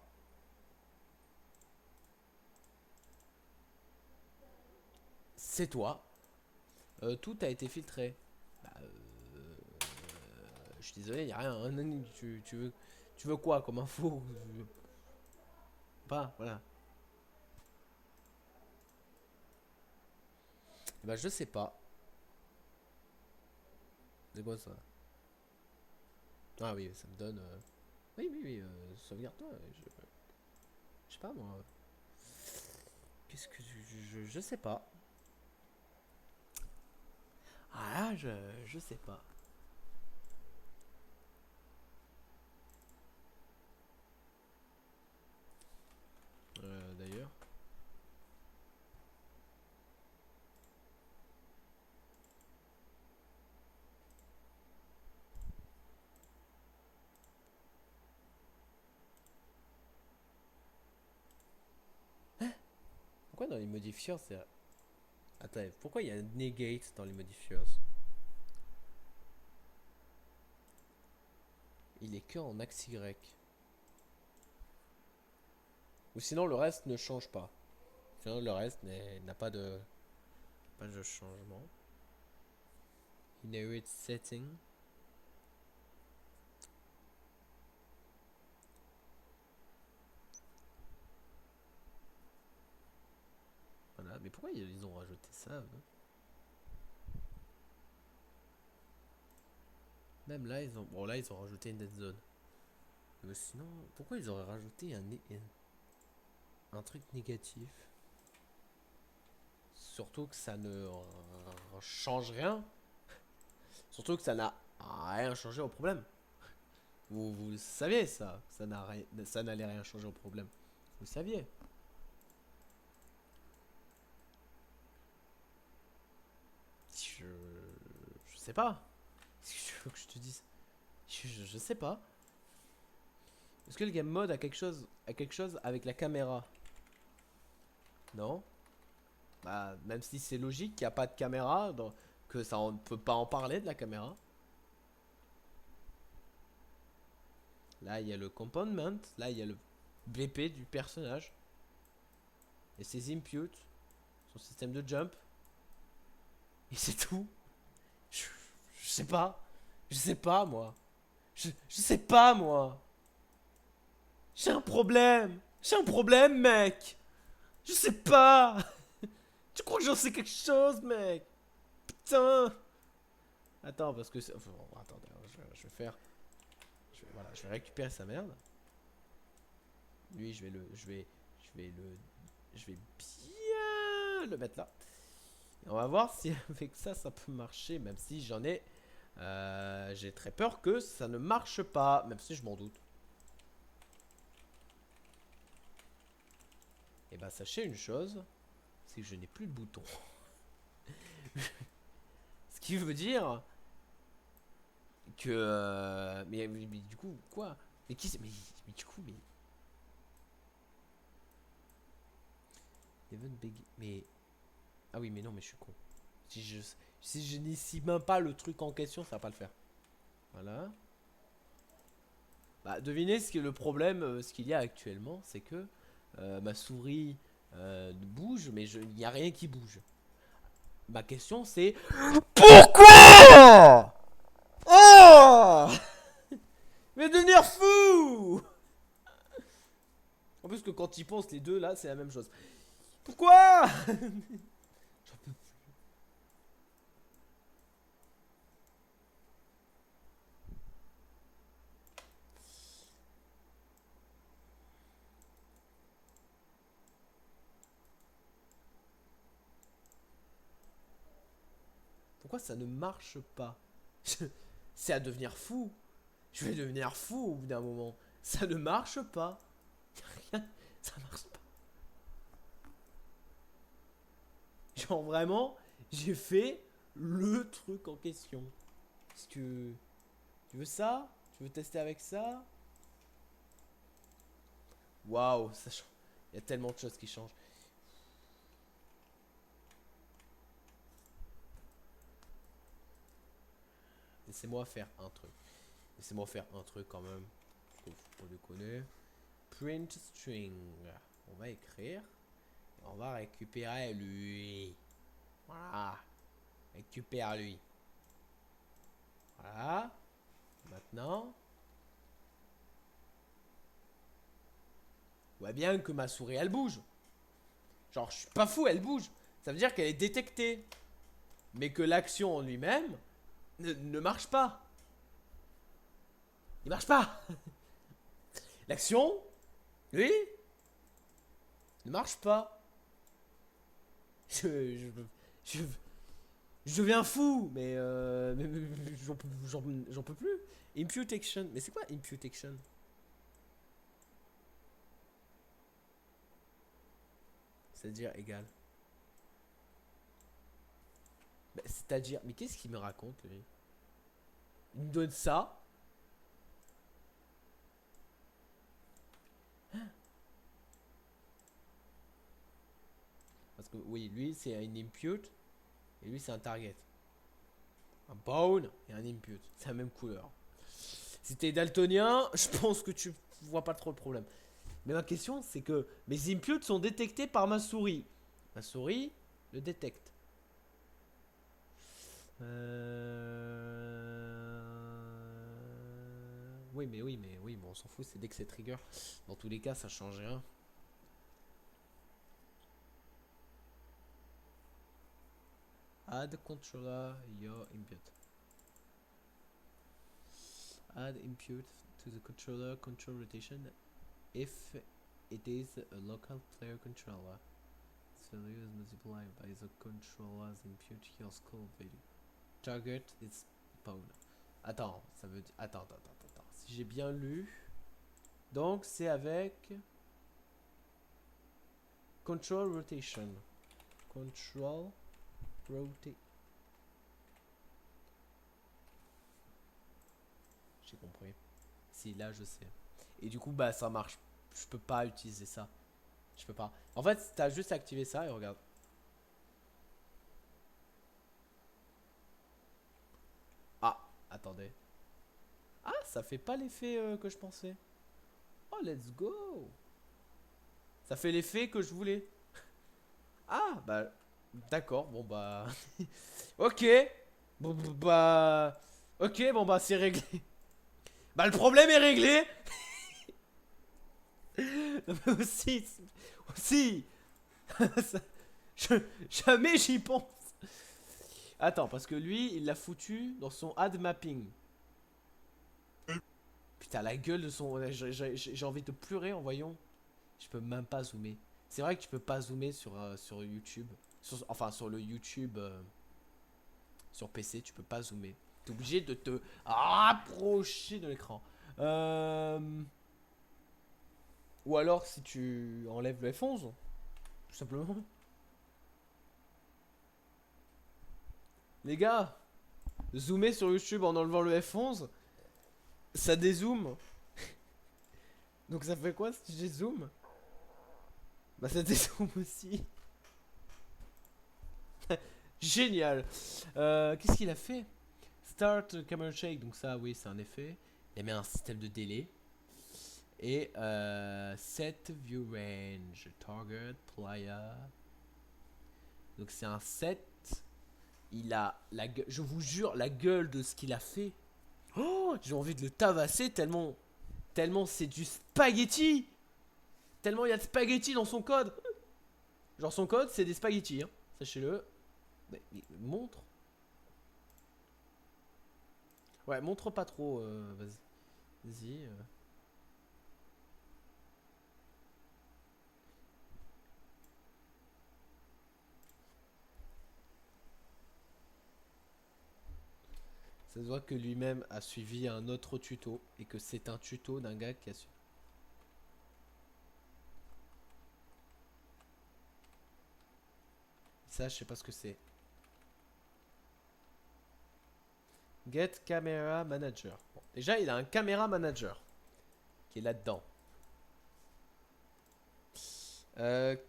[SPEAKER 1] C'est toi. Tout a été filtré. Bah, je suis désolé, y a rien. Hein. Tu veux quoi comme info? Pas, voilà. Bah, je sais pas. C'est quoi ça? Ah oui, ça me donne. Oui, oui, oui, sauvegarde-toi. Je sais pas moi. Qu'est-ce que je sais pas. Ah là, je sais pas. D'ailleurs. Pourquoi dans les modifiers c'est. Attends, pourquoi il y a un negate dans les modifiers? Il est que en axe Y. Ou sinon le reste ne change pas. Sinon le reste n'a pas de. Pas de changement. Inherit setting. Voilà, mais pourquoi ils ont rajouté ça eux? Même là ils ont. Bon là ils ont rajouté une dead zone. Mais sinon, pourquoi ils auraient rajouté un truc négatif? Surtout que ça ne change rien. Surtout que ça n'a rien changé au problème. Vous le saviez ça. Ça n'allait rien changer au problème. Vous le saviez. Je, je sais pas. Qu'est-ce que tu veux que je te dise? Je sais pas. Est-ce que le game mode a quelque chose avec la caméra? Non. Bah, même si c'est logique qu'il n'y a pas de caméra, que ça on ne peut pas en parler de la caméra. Là, il y a le component. Là, il y a le BP du personnage. Et ses inputs. Son système de jump. Et c'est tout. Je, je sais pas. Je sais pas, moi. Je sais pas, moi. J'ai un problème. J'ai un problème, mec. Je sais pas. Tu crois que j'en sais quelque chose, mec? Putain. Attends, parce que... Enfin, attends, je vais faire... voilà, je vais récupérer sa merde. Lui, je vais bien le mettre là. Et on va voir si avec ça, ça peut marcher, même si j'en ai... j'ai très peur que ça ne marche pas, même si je m'en doute. Et bah, sachez une chose, c'est que je n'ai plus de bouton. Ce qui veut dire que... mais du coup, quoi? Mais qui c'est? Mais du coup, mais... Even big... Mais... Ah oui, mais non, mais je suis con. Si je n'ici même pas le truc en question, ça va pas le faire. Voilà. Bah, devinez ce qui est le problème, ce qu'il y a actuellement, c'est que ma souris bouge, mais il n'y a rien qui bouge. Ma question c'est... Pourquoi? Oh. Mais devenir fou. En plus que quand ils pensent les deux là, c'est la même chose. Pourquoi? Pourquoi ça ne marche pas? C'est à devenir fou. Je vais devenir fou au bout d'un moment. Ça ne marche pas. Rien, ça marche pas. Genre vraiment, j'ai fait le truc en question. Est-ce que tu veux ça? Tu veux tester avec ça? Waouh, ça change. Il y a tellement de choses qui changent. Laissez-moi faire un truc. Laissez-moi faire un truc quand même. On le connaît. Print string. On va écrire. Et on va récupérer lui. Voilà. Récupère lui. Voilà. Maintenant. On voit bien que ma souris elle bouge. Genre je suis pas fou, elle bouge. Ça veut dire qu'elle est détectée. Mais que l'action en lui-même ne marche pas. Il marche pas. L'action, oui, ne marche pas. Je, je, je deviens fou, mais j'en peux plus. Imputation. Mais c'est quoi imputation? C'est-à-dire égal. Bah, c'est-à-dire, mais qu'est-ce qu'il me raconte lui? Il me donne ça. Parce que oui, lui c'est un impute et lui c'est un target. Un bone et un impute. C'est la même couleur. Si t'es daltonien, je pense que tu vois pas trop le problème. Mais ma question c'est que mes imputes sont détectés par ma souris. Ma souris le détecte. Oui, mais on s'en fout, c'est dès que c'est trigger. Dans tous les cas, ça change rien. Add controller your input. Add input to the controller control rotation if it is a local player controller. The value is multiplied by the controller's input your score value. Target is pawn. Attends, ça veut dire. Attends. Si j'ai bien lu. Donc c'est avec. Control rotation. Control rotate. J'ai compris. Si, là je sais. Et du coup, bah ça marche. Je peux pas utiliser ça. Je peux pas. En fait, t'as juste activé ça et regarde. Ah, attendez. Ah, ça fait pas l'effet que je pensais. Oh, let's go. Ça fait l'effet que je voulais. Ah, bah, d'accord. Bon, bah. Ok. Bon, bah. Ok, bon, bah, c'est réglé. Bah, le problème est réglé. Non, mais aussi. Aussi. Jamais j'y pense. Attends, parce que lui, il l'a foutu dans son add mapping. Putain, la gueule de son. J'ai envie de pleurer en voyant. Je peux même pas zoomer. C'est vrai que tu peux pas zoomer sur YouTube. Enfin, sur le YouTube. Sur PC, tu peux pas zoomer. T'es obligé de te rapprocher de l'écran. Ou alors si tu enlèves le F11. Tout simplement. Les gars, zoomer sur YouTube en enlevant le F11, ça dézoome. Donc ça fait quoi si j'ai zoom? Bah ça dézoome aussi. Génial. Qu'est-ce qu'il a fait? Start camera shake, donc ça oui c'est un effet. Il a mis un système de délai. Et set view range, target, player. Donc c'est un set. Il a la gueule, je vous jure, la gueule de ce qu'il a fait. Oh, j'ai envie de le tabasser tellement c'est du spaghetti. Tellement il y a de spaghetti dans son code. Genre son code c'est des spaghettis, hein. Sachez-le. Mais montre. Ouais, montre pas trop. Vas-y. Vas-y. Ça se voit que lui-même a suivi un autre tuto et que c'est un tuto d'un gars qui a suivi. Ça, je sais pas ce que c'est. Get Camera Manager. Bon, déjà, il a un Camera Manager qui est là-dedans.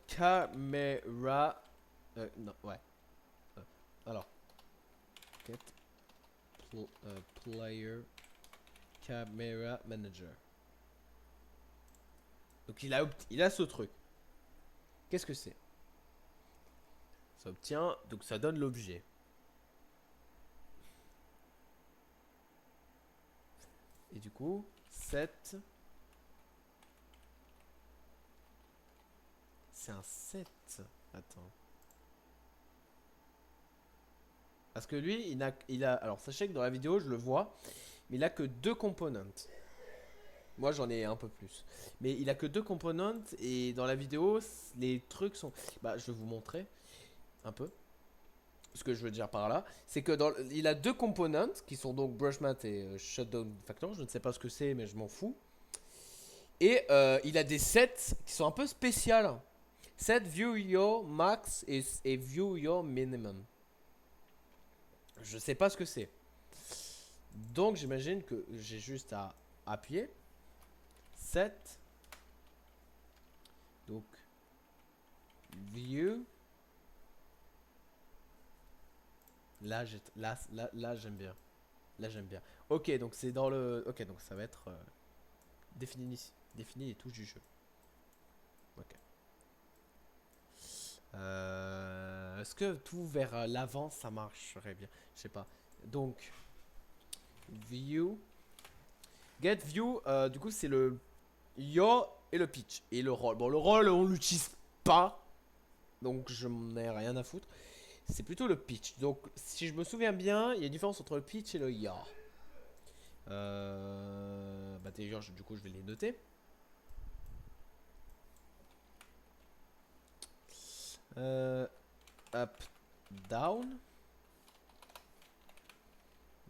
[SPEAKER 1] Camera. Non, ouais. Alors, get player Camera Manager. Donc, il a ce truc. Qu'est-ce que c'est? Ça obtient. Donc, ça donne l'objet. Et du coup, set. C'est un set. Attends. Parce que lui, alors, sachez que dans la vidéo, je le vois, mais il a que 2 components. Moi, j'en ai un peu plus. Mais il a que 2 components, et dans la vidéo, les trucs sont. Bah, je vais vous montrer un peu. Ce que je veux dire par là, c'est que il a 2 components qui sont donc brush mat et shutdown factor. Je ne sais pas ce que c'est, mais je m'en fous. Et il a des sets qui sont un peu spéciales. Set view your max et view your minimum. Je sais pas ce que c'est. Donc j'imagine que j'ai juste à appuyer. Set. Donc view. Là j'aime bien. Là j'aime bien. Ok, donc c'est dans le. Ok, donc ça va être défini les touches du jeu. Ok. Est-ce que tout vers l'avant ça marcherait bien? Je sais pas. Donc view. Get view, du coup c'est le yaw et le pitch. Et le roll. Bon, le roll on l'utilise pas. Donc je m'en ai rien à foutre. C'est plutôt le pitch. Donc si je me souviens bien, il y a une différence entre le pitch et le yaw. Bah d'ailleurs du coup je vais les noter. Up, down.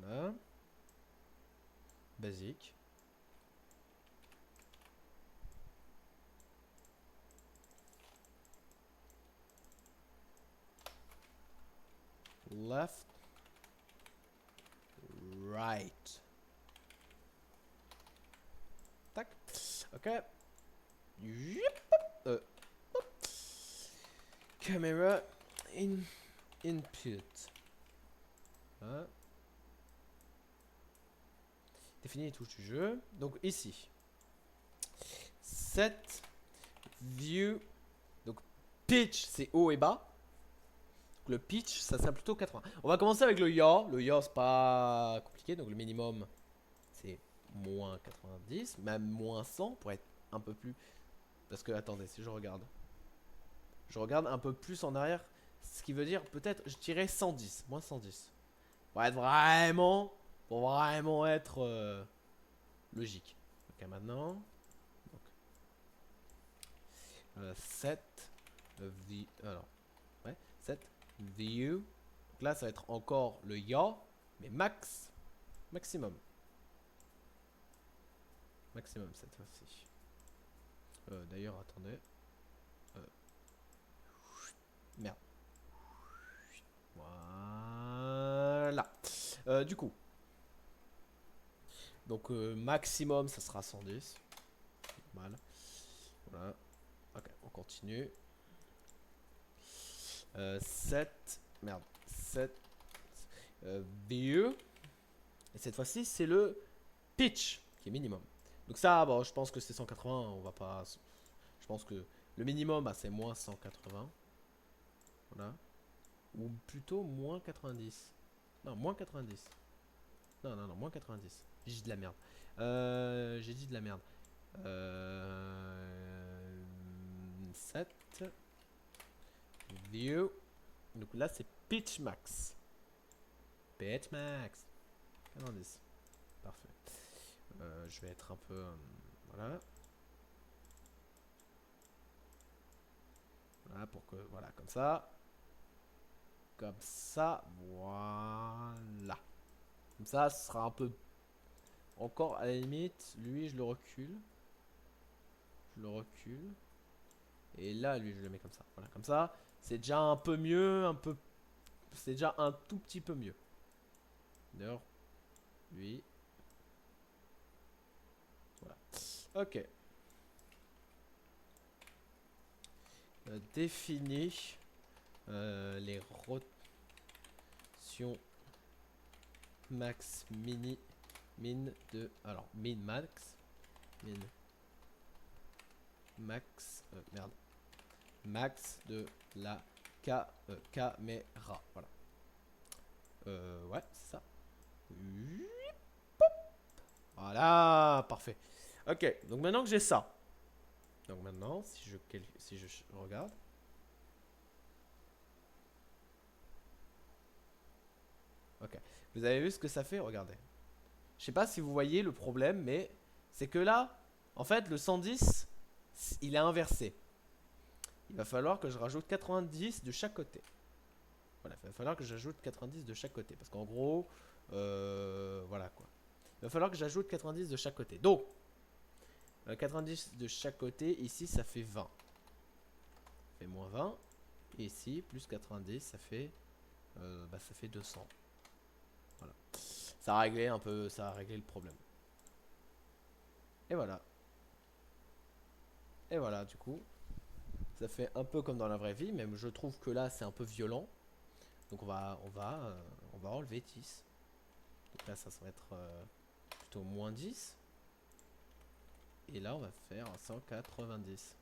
[SPEAKER 1] Là. Basique. Left. Right. Tac. Ok. Camera input. Hein. Définir les touches du jeu. Donc ici. Set view. Donc pitch c'est haut et bas. Donc, le pitch ça sera plutôt 80. On va commencer avec le yaw. Le yaw c'est pas compliqué. Donc le minimum c'est moins 90. Même moins 100 pour être un peu plus. Parce que attendez si je regarde. Je regarde un peu plus en arrière. Ce qui veut dire peut-être je dirais 110. Moins 110. Pour être vraiment. Pour vraiment être logique. Ok maintenant. Donc, set alors ouais set view. Donc là ça va être encore le yaw mais maximum cette fois-ci. D'ailleurs attendez merde voilà. Du coup donc maximum ça sera 110 mal. Voilà. Ok on continue. 7 merde 7 view. Et cette fois-ci c'est le pitch qui est minimum. Donc ça bon je pense que c'est 180. On va pas. Je pense que le minimum bah, c'est moins 180. Voilà. Ou plutôt moins 90. Non moins 90. Non moins 90. J'ai dit de la merde. J'ai dit de la merde. 7 view. Donc là c'est pitch max. Pitch max. 90. Parfait. Je vais être un peu. Voilà. Voilà pour que. Voilà, comme ça. Comme ça. Voilà. Comme ça, ce sera un peu. Encore à la limite. Lui, je le recule. Je le recule. Et là, lui, je le mets comme ça. Voilà, comme ça. C'est déjà un peu mieux, un peu... C'est déjà un tout petit peu mieux. D'ailleurs, lui... Voilà. Ok. Définis les rotations max mini min de... Alors, min max. Min max... merde. Max de la caméra. Voilà. Ouais, c'est ça. Voilà, parfait. Ok, donc maintenant que j'ai ça. Donc maintenant, si je regarde. Ok. Vous avez vu ce que ça fait? Regardez. Je sais pas si vous voyez le problème, mais c'est que là, en fait, le 110, il est inversé. Il va falloir que je rajoute 90 de chaque côté. Voilà, il va falloir que j'ajoute 90 de chaque côté. Parce qu'en gros, voilà quoi. Il va falloir que j'ajoute 90 de chaque côté. Donc, 90 de chaque côté, ici, ça fait 20. Ça fait moins 20. Et ici, plus 90, ça fait 200. Voilà. Ça a réglé un peu, ça a réglé le problème. Et voilà. Et voilà, du coup, ça fait un peu comme dans la vraie vie, même je trouve que là, c'est un peu violent. Donc on va enlever 10. Donc là, ça va être plutôt moins 10. Et là, on va faire 190.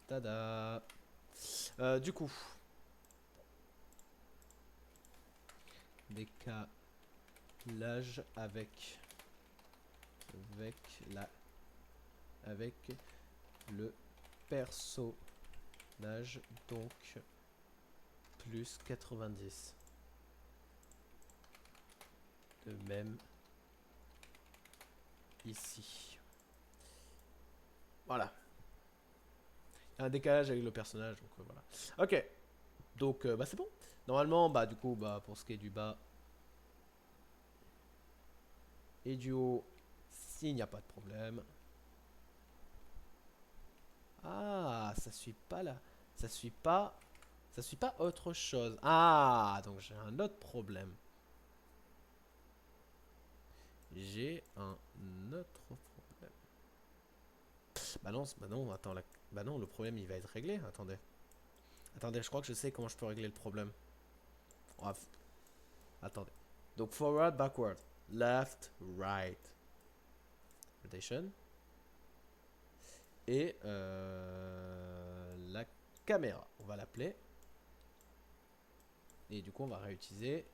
[SPEAKER 1] Tada. Du coup, décalage avec la avec le personnage, donc plus 90. De même ici. Voilà. Il y a un décalage avec le personnage, donc voilà. Ok. Donc bah c'est bon. Normalement, bah du coup, bah pour ce qui est du bas et du haut, s'il n'y a pas de problème. Ah, ça suit pas là. Ça suit pas. Ça suit pas autre chose. Ah, donc j'ai un autre problème. J'ai un autre problème. Bah non, attends, bah non, le problème il va être réglé. Attendez. Attendez, je crois que je sais comment je peux régler le problème. Bref. Attendez. Donc forward, backward. Left, right. Rotation. Et la caméra. On va l'appeler. Et du coup, on va réutiliser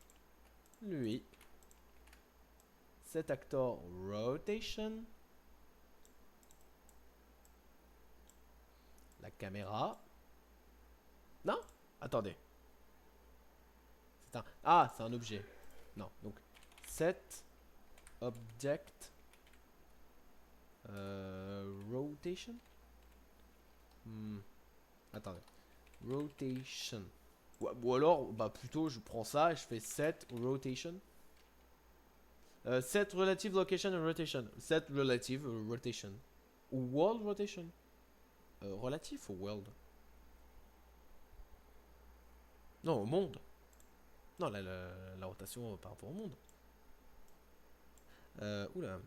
[SPEAKER 1] lui. Set actor rotation. La caméra. Non? Attendez. Ah, c'est un objet. Non, donc set object rotation. Attendez. Rotation. Ou alors, bah plutôt, je prends ça et je fais set rotation. Set relative location and rotation. Set relative rotation. Ou world rotation. Relatif ou world? Non, au monde. Non, la rotation par rapport au monde. Oula.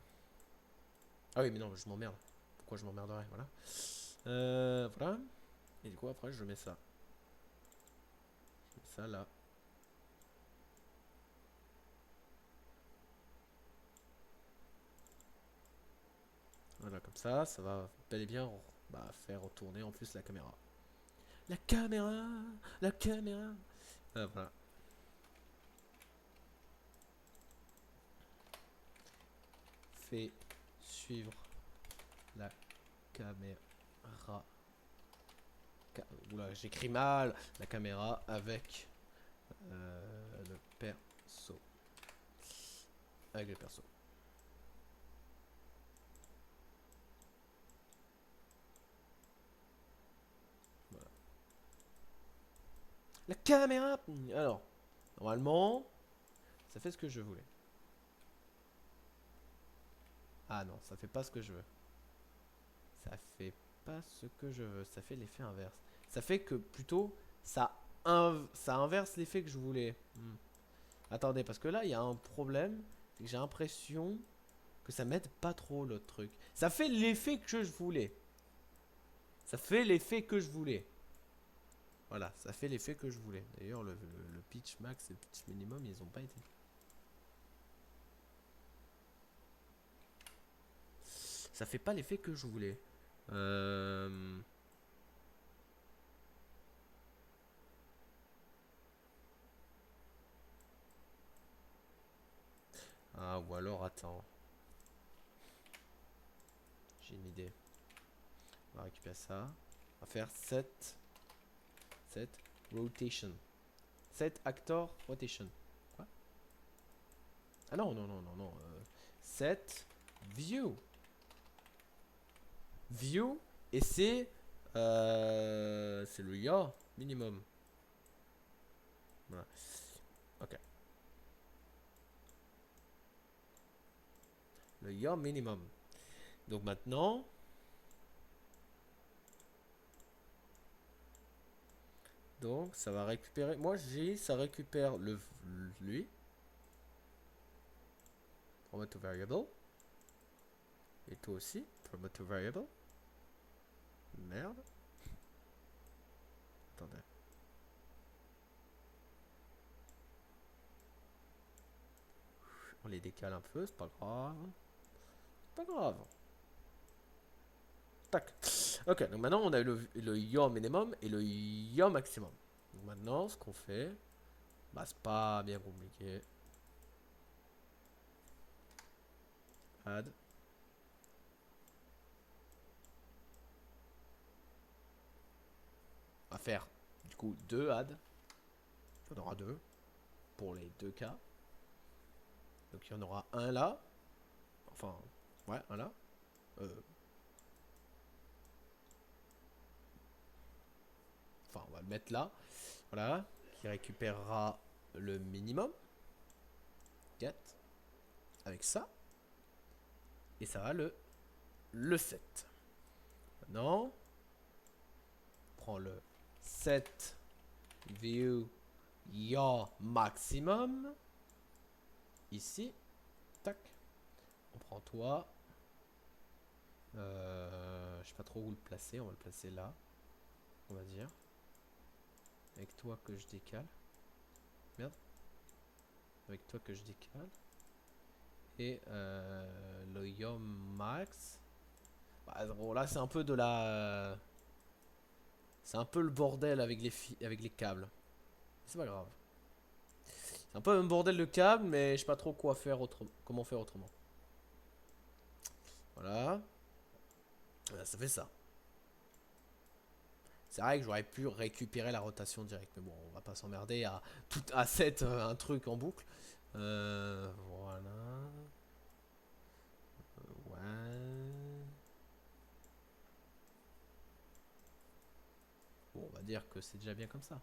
[SPEAKER 1] Ah oui, mais non, je m'emmerde. Pourquoi je m'emmerderais? Voilà. Voilà. Et du coup, après, je mets ça. Je mets ça là. Voilà, comme ça va bel et bien faire tourner en plus la caméra. La caméra. La caméra. Voilà. Fait suivre la caméra. Oula, j'écris mal. La caméra avec le perso. Avec le perso. Voilà. La caméra. Alors, normalement, ça fait ce que je voulais. Ah non, ça fait pas ce que je veux. Ça fait pas ce que je veux. Ça fait l'effet inverse. Ça fait que plutôt ça inverse l'effet que je voulais. Attendez, parce que là il y a un problème. C'est que j'ai l'impression que ça m'aide pas trop l'autre truc. Ça fait l'effet que je voulais. Ça fait l'effet que je voulais. Voilà, ça fait l'effet que je voulais. D'ailleurs, le pitch max et le pitch minimum, ils ont pas été. Ça fait pas l'effet que je voulais. Ah, ou alors, attends. J'ai une idée. On va récupérer ça. On va faire set rotation. Set actor rotation. Quoi? Ah non, non, non, non, non. Set view. View. Et c'est le ya minimum. Voilà. Ok. Le ya minimum. Donc maintenant, donc ça va récupérer. Moi j'ai, ça récupère lui. Promote to variable. Et toi aussi, promote to variable. Merde. Attendez. On les décale un peu, c'est pas grave. Pas grave. Tac. Ok, donc maintenant on a le yaw minimum et le yaw maximum. Donc maintenant, ce qu'on fait, bah c'est pas bien compliqué. Add. On va faire du coup deux add. Il y en aura deux pour les deux cas. Donc il y en aura un là. Enfin, ouais, un là. Enfin, on va le mettre là. Voilà. Qui récupérera le minimum. Get. Avec ça. Et ça va le set. Maintenant, on prend le set view yaw maximum. Ici. Tac. On prend toi. Je sais pas trop où le placer. On va le placer là. On va dire. Avec toi que je décale. Merde. Avec toi que je décale. Et le yaw max. Bah, bon, là c'est un peu de la. C'est un peu le bordel avec les câbles. C'est pas grave. C'est un peu un bordel de câbles, mais je sais pas trop quoi faire comment faire autrement. Voilà. Voilà, ça fait ça. C'est vrai que j'aurais pu récupérer la rotation directe, mais bon, on va pas s'emmerder à 7 un truc en boucle. Voilà. Ouais. Bon, on va dire que c'est déjà bien comme ça.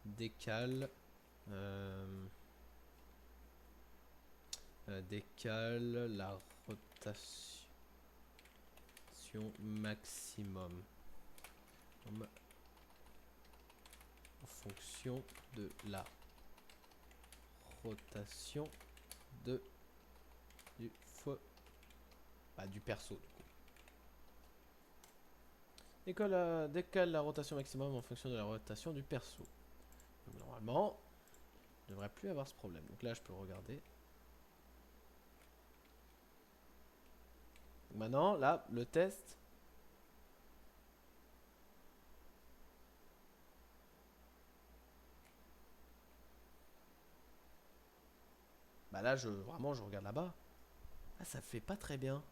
[SPEAKER 1] Décale. Décale la rotation maximum en fonction de la rotation du perso du coup. Décale la rotation maximum en fonction de la rotation du perso. Donc, normalement, je ne devrais plus avoir ce problème. Donc là, je peux regarder. Donc maintenant, là, le test. Bah là, vraiment, je regarde là-bas. Ah, ça fait pas très bien.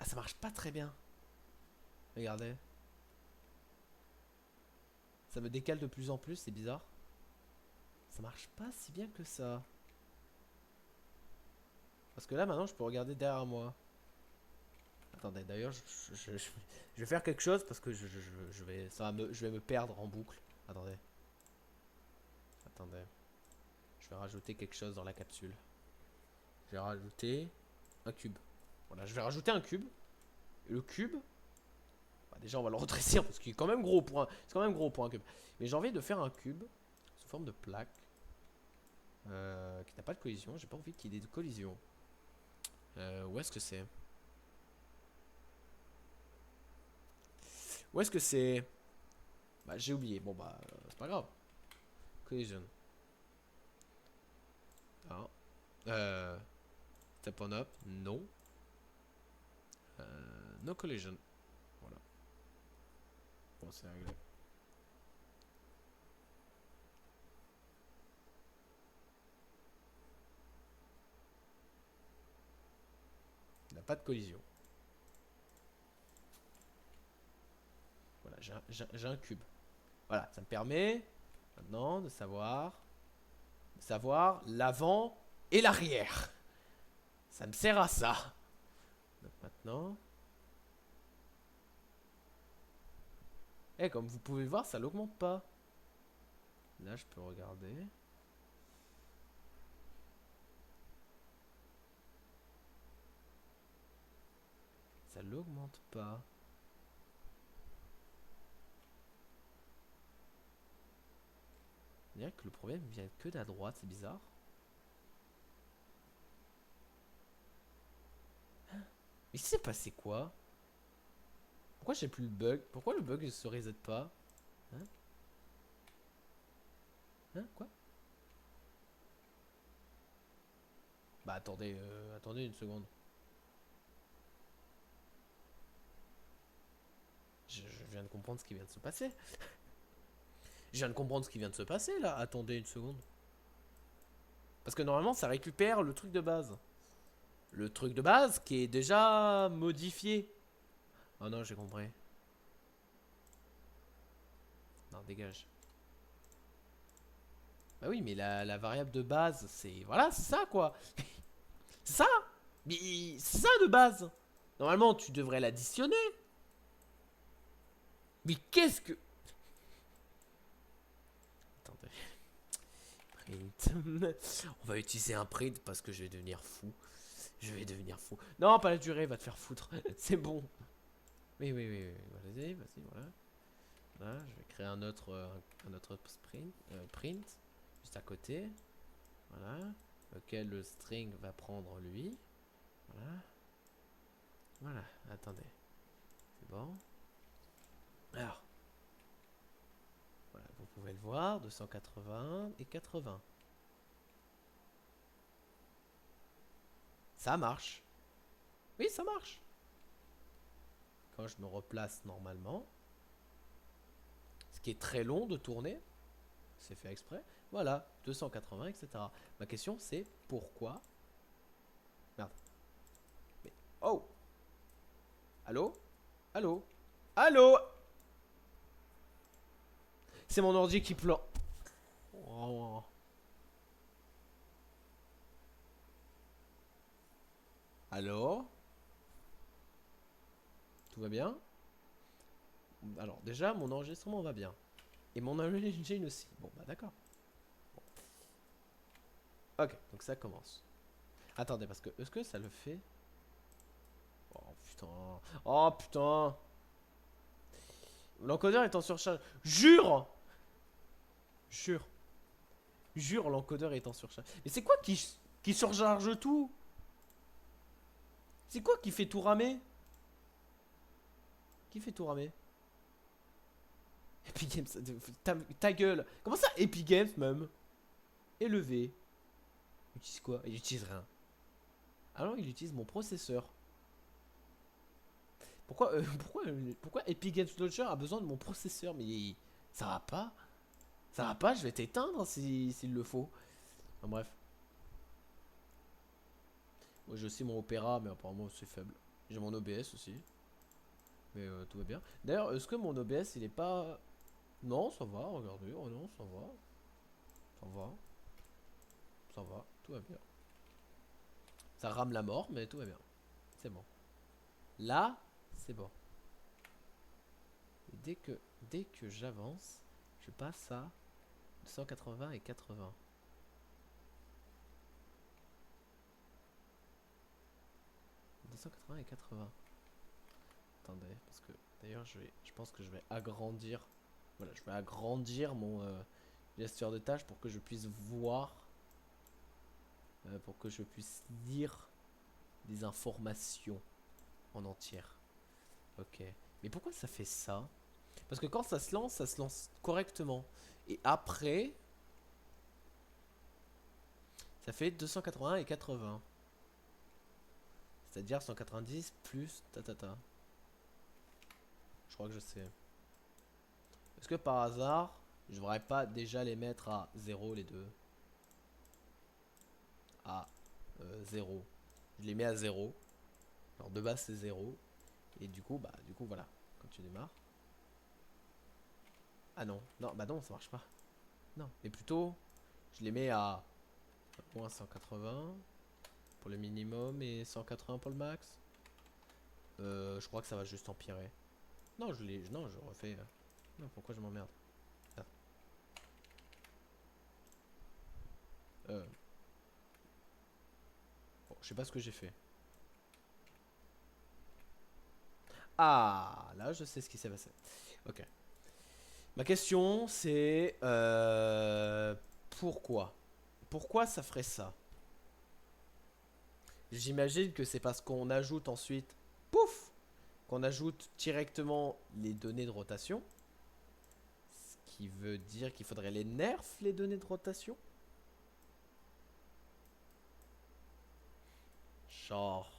[SPEAKER 1] Ah, ça marche pas très bien. Regardez. Ça me décale de plus en plus, c'est bizarre. Ça marche pas si bien que ça. Parce que là, maintenant, je peux regarder derrière moi. Attendez, d'ailleurs, je vais faire quelque chose parce que je vais me perdre en boucle. Attendez. Attendez. Je vais rajouter quelque chose dans la capsule. Je vais rajouter un cube. Voilà, je vais rajouter un cube. Et le cube, bah déjà on va le retrécir parce qu'il est quand même gros pour un, c'est quand même gros pour un cube. Mais j'ai envie de faire un cube sous forme de plaque qui n'a pas de collision. J'ai pas envie qu'il y ait de collision. Où est-ce que c'est? Où est-ce que c'est? Bah j'ai oublié. Bon bah c'est pas grave. Collision. Ah. Step on up. Non. No collision. Voilà. Bon c'est réglé. Il n'a pas de collision. Voilà, j'ai un cube. Voilà, ça me permet maintenant de savoir l'avant et l'arrière. Ça me sert à ça. Donc maintenant, comme vous pouvez voir, ça l'augmente pas. Là, je peux regarder. Ça l'augmente pas. On dirait que le problème vient que de la droite, c'est bizarre. Mais il s'est passé quoi? Pourquoi j'ai plus le bug? Pourquoi le bug ne se reset pas? Hein? Hein? Quoi? Bah attendez, attendez une seconde. Je viens de comprendre ce qui vient de se passer. Je viens de comprendre ce qui vient de se passer là. Attendez une seconde. Parce que normalement ça récupère le truc de base. Le truc de base qui est déjà modifié. Oh non, j'ai compris. Non, dégage. Bah oui, mais la variable de base, c'est... Voilà, c'est ça quoi. C'est ça. Mais c'est ça de base. Normalement, tu devrais l'additionner. Mais qu'est-ce que... Attendez. Print. On va utiliser un print parce que je vais devenir fou. Je vais devenir fou. Non, pas la durée, va te faire foutre. C'est bon. Oui, oui, oui. Vas-y, vas-y, voilà. Là, je vais créer un autre print juste à côté. Voilà. Lequel le string va prendre lui. Voilà. Voilà, attendez. C'est bon. Alors. Voilà, vous pouvez le voir. 280 et 80. Ça marche. Oui, ça marche. Quand je me replace normalement. Ce qui est très long de tourner. C'est fait exprès. Voilà, 280, etc. Ma question c'est pourquoi. Merde. Mais. Oh. Allô? Allô? Allô? C'est mon ordi qui pleure. Oh. Allô? Tout va bien? Alors déjà mon enregistrement va bien. Et mon engine aussi. Bon bah d'accord. Bon. Ok, donc ça commence. Attendez, parce que est-ce que ça le fait? Oh putain. Oh putain. L'encodeur est en surcharge. Jure. Jure. Jure, l'encodeur est en surcharge. Mais c'est quoi qui surcharge tout? C'est quoi qui fait tout ramer? Qui fait tout ramer? Epic Games, ta gueule. Comment ça, Epic Games même? Élevé. Il utilise quoi? Il utilise rien. Alors il utilise mon processeur. Pourquoi Epic Games Launcher a besoin de mon processeur? Mais ça va pas. Ça va pas, je vais t'éteindre s'il le faut. Enfin, bref. Moi j'ai aussi mon Opera, mais apparemment c'est faible. J'ai mon OBS aussi. Mais tout va bien. D'ailleurs, est-ce que mon OBS il est pas... Non, ça va, regardez. Oh non, ça va. Ça va. Ça va, tout va bien. Ça rame la mort, mais tout va bien. C'est bon. Là, c'est bon. Et dès que j'avance, je passe à 180 et 80. 280 et 80. Attendez, parce que d'ailleurs je pense que je vais agrandir. Voilà, je vais agrandir mon gesteur de tâches pour que je puisse voir, pour que je puisse lire des informations en entière. Ok. Mais pourquoi ça fait ça? Parce que quand ça se lance correctement. Et après, ça fait 281 et 80. C'est-à-dire 190 plus ta. Je crois que je sais. Est-ce que par hasard, je devrais pas déjà les mettre à 0 les deux? À 0. Je les mets à 0. Alors de base c'est 0. Et du coup, voilà. Quand tu démarres. Ah non, non, bah non, ça marche pas. Non, mais plutôt, je les mets à moins 180 pour le minimum et 180 pour le max. Je crois que ça va juste empirer. Non, non, je refais. Non, pourquoi je m'emmerde? Ah. Bon, je sais pas ce que j'ai fait. Ah, là, je sais ce qui s'est passé. Ok. Ma question, c'est pourquoi? Pourquoi ça ferait ça? J'imagine que c'est parce qu'on ajoute ensuite, pouf, qu'on ajoute directement les données de rotation. Ce qui veut dire qu'il faudrait les nerfs, les données de rotation. Genre,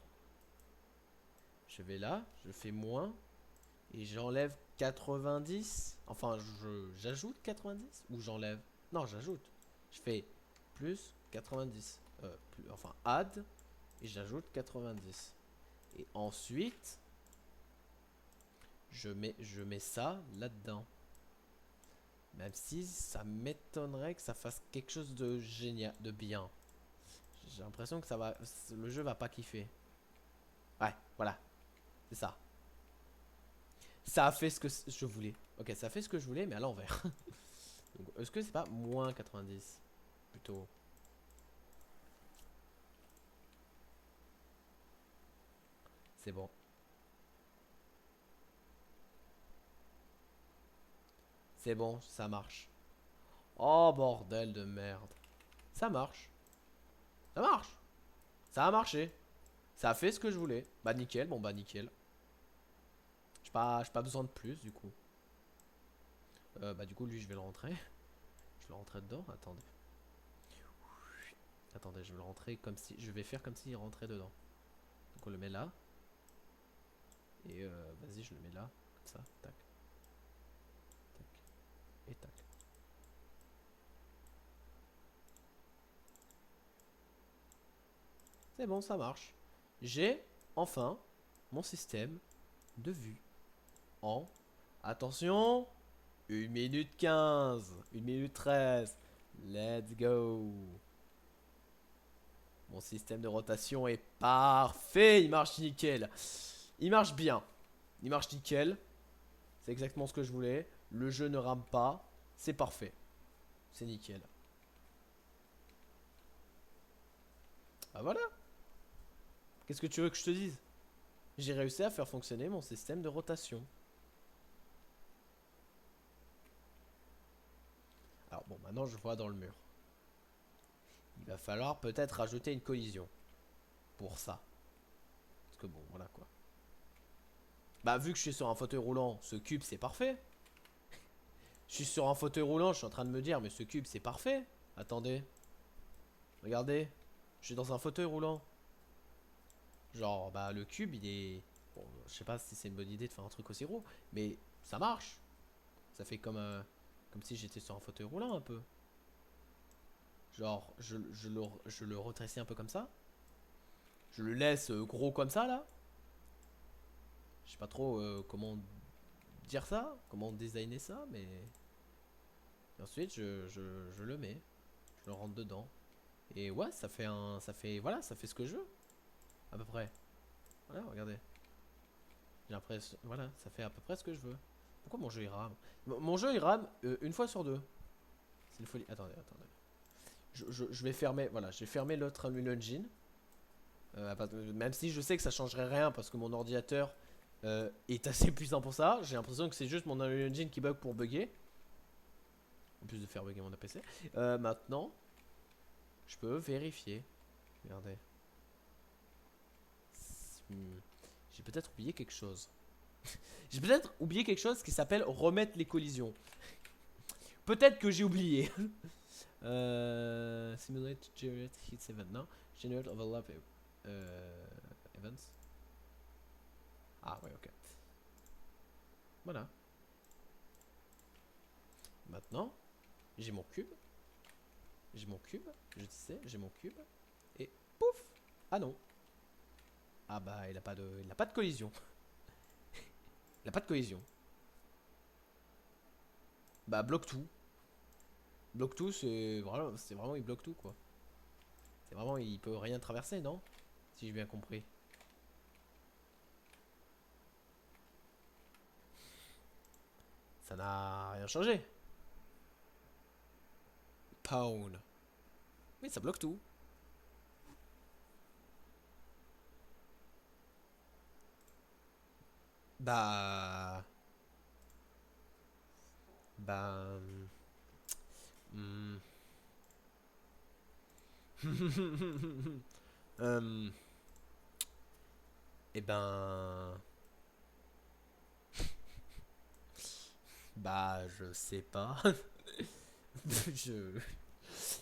[SPEAKER 1] je vais là, je fais moins, et j'enlève 90. Enfin, j'ajoute 90 ou j'enlève? Non, j'ajoute. Je fais plus 90. Enfin, add, et j'ajoute 90. Et ensuite, je mets ça là-dedans. Même si ça m'étonnerait que ça fasse quelque chose de génial, de bien. J'ai l'impression que le jeu va pas kiffer. Ouais, voilà, c'est ça. Ça a fait ce que je voulais. Ok, ça a fait ce que je voulais, mais à l'envers. Donc, est-ce que c'est pas moins 90 plutôt? C'est bon. C'est bon, ça marche. Oh bordel de merde. Ça marche. Ça marche. Ça a marché. Ça a fait ce que je voulais. Bah nickel, bon bah nickel. J'ai pas besoin de plus du coup. Bah du coup lui je vais le rentrer. Je vais le rentrer dedans. Attendez. Attendez, je vais le rentrer comme si. Je vais faire comme s'il rentrait dedans. Donc on le met là. Et vas-y, je le mets là. Comme ça. Tac. Tac. Et tac. C'est bon, ça marche. J'ai enfin mon système de vue en. Attention, 1 minute 15, 1 minute 13. Let's go. Mon système de rotation est parfait. Il marche nickel. Il marche bien. Il marche nickel. C'est exactement ce que je voulais. Le jeu ne rame pas. C'est parfait. C'est nickel. Ah voilà. Qu'est-ce que tu veux que je te dise? J'ai réussi à faire fonctionner mon système de rotation. Alors bon, maintenant je vois dans le mur. Il va falloir peut-être rajouter une collision. Pour ça. Parce que bon, voilà quoi. Bah vu que je suis sur un fauteuil roulant, ce cube c'est parfait. Je suis sur un fauteuil roulant, je suis en train de me dire, mais ce cube c'est parfait. Attendez. Regardez. Je suis dans un fauteuil roulant. Genre, bah le cube il est... Bon, je sais pas si c'est une bonne idée de faire un truc aussi gros. Mais ça marche. Ça fait comme si j'étais sur un fauteuil roulant un peu. Genre, je le retrécis un peu comme ça. Je le laisse gros comme ça là. Je sais pas trop comment dire ça, comment designer ça, mais... Et ensuite, je le mets. Je le rentre dedans. Et ouais, ça fait un... Ça fait... Voilà, ça fait ce que je veux. À peu près. Voilà, regardez. J'ai l'impression... Voilà, ça fait à peu près ce que je veux. Pourquoi mon jeu il rame? Mon jeu il rame une fois sur deux. C'est une folie. Attendez. Je vais fermer... Voilà, j'ai fermé l'autre Unreal Engine. Même si je sais que ça changerait rien parce que mon ordinateur est assez puissant pour ça. J'ai l'impression que c'est juste mon Unreal Engine qui bug pour bugger. En plus de faire bugger mon PC. Maintenant, je peux vérifier. Regardez. J'ai peut-être oublié quelque chose. J'ai peut-être oublié quelque chose qui s'appelle remettre les collisions. Peut-être que j'ai oublié. Simulate generate hits event, non? Generate overlap events. Ah ouais, ok. Voilà. Maintenant, j'ai mon cube. J'ai mon cube. Je disais, j'ai mon cube. Et pouf! Ah non. Ah bah, il a pas de collision. Il a pas de collision. Bah, bloque tout. Bloque tout, c'est vraiment, il bloque tout quoi. C'est vraiment, il peut rien traverser, non? Si j'ai bien compris. Ça n'a rien changé. Pound. Oui, ça bloque tout. Bah. Bah. Hmm. Euh, eh ben. Bah, je sais pas. je, je.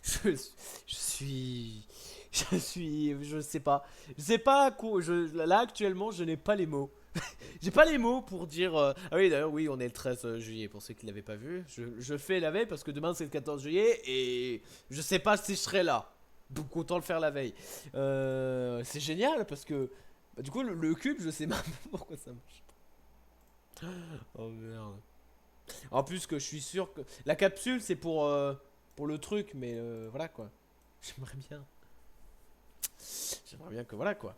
[SPEAKER 1] Je suis. Je sais pas. Je sais pas quoi. Là, actuellement, je n'ai pas les mots. J'ai pas les mots pour dire. Ah oui, d'ailleurs, oui, on est le 13 juillet pour ceux qui l'avaient pas vu. Je fais la veille parce que demain c'est le 14 juillet et je sais pas si je serai là. Donc autant le faire la veille. C'est génial parce que. Bah, du coup, le cube, je sais même pas pourquoi ça marche. Oh merde. En plus, que je suis sûr que. La capsule, c'est pour le truc, mais voilà quoi. J'aimerais bien. J'aimerais bien que voilà quoi.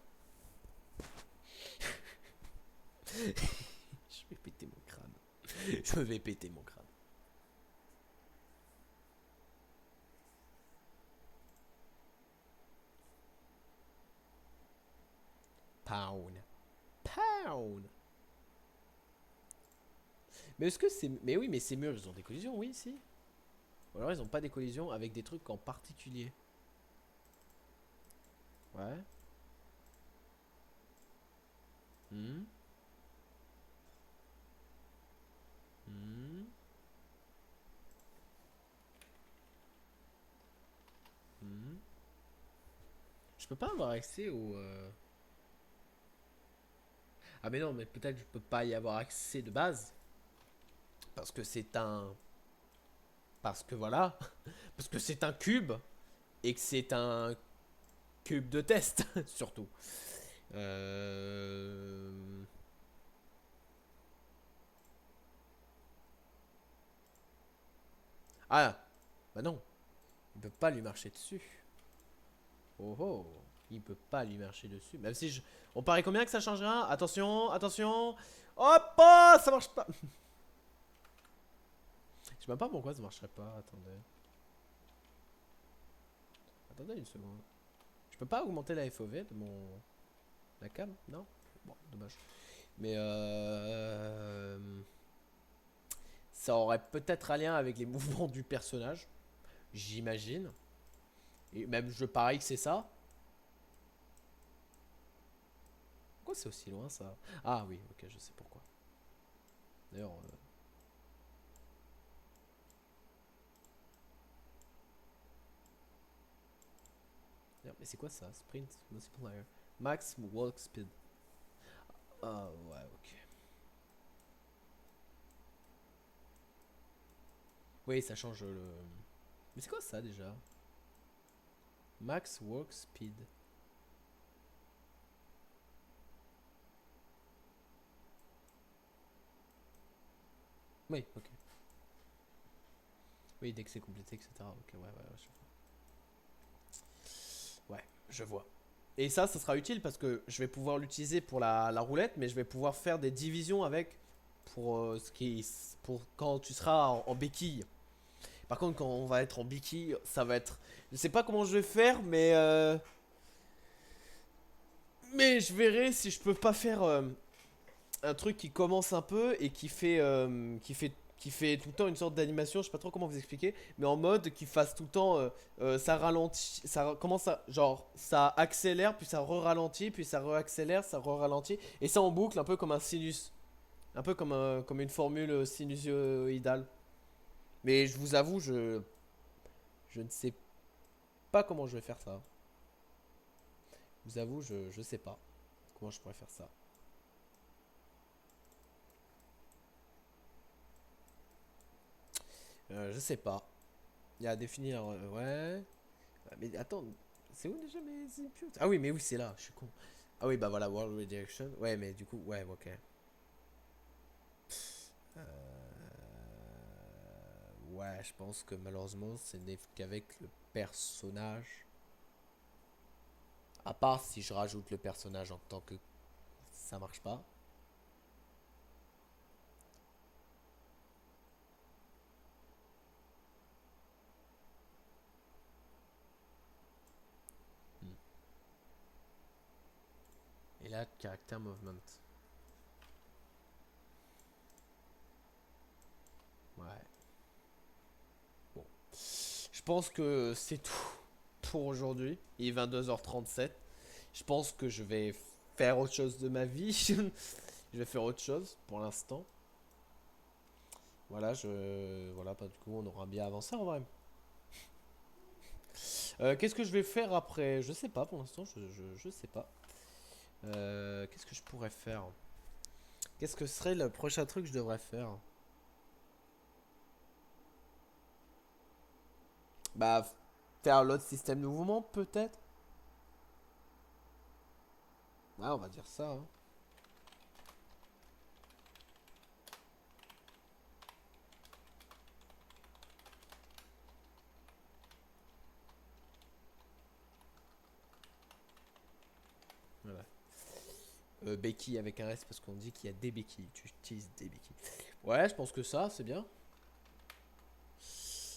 [SPEAKER 1] Je vais péter mon crâne. Je vais péter mon crâne. Pound. Pound. Mais est-ce que c'est. Mais oui, mais ces murs, ils ont des collisions, oui, si. Ou alors ils ont pas des collisions avec des trucs en particulier. Ouais. Hmm. Hmm. Hmm. Je peux pas avoir accès au. Ah, mais non, mais peut-être je peux pas y avoir accès de base. Parce que c'est un. Parce que voilà. Parce que c'est un cube. Et que c'est un cube de test, surtout. Euh... Ah, bah non. Il peut pas lui marcher dessus. Oh oh. Il peut pas lui marcher dessus. Même si je. On parie combien que ça changera? Attention, attention. Hop, oh, ça marche pas. Je sais même pas pourquoi ça marcherait pas. Attendez. Attendez une seconde. Je peux pas augmenter la FOV de mon. La cam? Non? Bon, dommage. Mais ça aurait peut-être un lien avec les mouvements du personnage. J'imagine. Et même je parie que c'est ça. Pourquoi c'est aussi loin ça? Ah oui, ok, je sais pourquoi. D'ailleurs. Mais c'est quoi ça? Sprint multiplier. Max walk speed. Ah ouais, ok. Oui, ça change le. Mais c'est quoi ça déjà? Max walk speed. Oui, ok. Oui, dès que c'est complété, etc. Ok, ouais, ouais, je vois. Ouais, je vois. Et ça sera utile parce que je vais pouvoir l'utiliser pour la roulette, mais je vais pouvoir faire des divisions avec pour pour quand tu seras en béquille. Par contre, quand on va être en béquille, ça va être. Je sais pas comment je vais faire, mais Mais je verrai si je peux pas faire un truc qui commence un peu et qui fait tout le temps une sorte d'animation, je sais pas trop comment vous expliquer, mais en mode qui fasse tout le temps ça ralentit, commence à genre ça accélère puis ça re-ralentit puis ça re-accélère, ça re-ralentit et ça en boucle un peu comme un sinus, un peu comme une formule sinusoïdale. Mais je vous avoue, je ne sais pas comment je vais faire ça. Je vous avoue, je sais pas comment je pourrais faire ça. Je sais pas. Il y a à définir, ouais. Mais attends, c'est où déjà mes inputs? Ah oui, mais oui, c'est là, je suis con. Ah oui, bah voilà, World Redirection. Ouais, mais du coup, ouais, ok. Ouais, je pense que malheureusement, ce n'est qu'avec le personnage. À part si je rajoute le personnage en tant que ça marche pas. Hmm. Et là, caractère movement. Ouais. Bon. Je pense que c'est tout pour aujourd'hui. Il est 22h37. Je pense que je vais faire autre chose de ma vie. Je vais faire autre chose pour l'instant. Voilà, voilà, bah, du coup, on aura bien avancé en vrai. Qu'est-ce que je vais faire après? Je sais pas pour l'instant, je sais pas. Qu'est-ce que je pourrais faire? Qu'est-ce que serait le prochain truc que je devrais faire? Bah, faire l'autre système de mouvement, peut-être? Ah, on va dire ça, hein. Voilà. Béquilles avec un S parce qu'on dit qu'il y a des béquilles. Tu utilises des béquilles. Ouais, je pense que ça, c'est bien.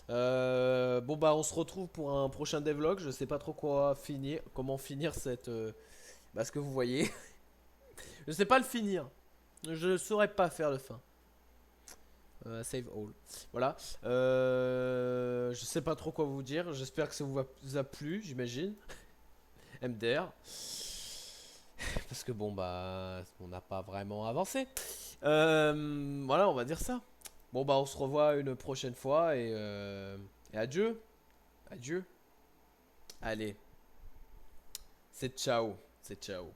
[SPEAKER 1] Bon bah on se retrouve pour un prochain devlog. Je sais pas trop quoi finir, comment finir cette, bah, ce que vous voyez. Je sais pas le finir. Je saurais pas faire le fin. Save all. Voilà. Je sais pas trop quoi vous dire. J'espère que ça vous a plu, j'imagine. MDR. Parce que bon bah on n'a pas vraiment avancé. Voilà, on va dire ça. Bon bah on se revoit une prochaine fois et adieu. Adieu. Allez, c'est ciao. C'est ciao.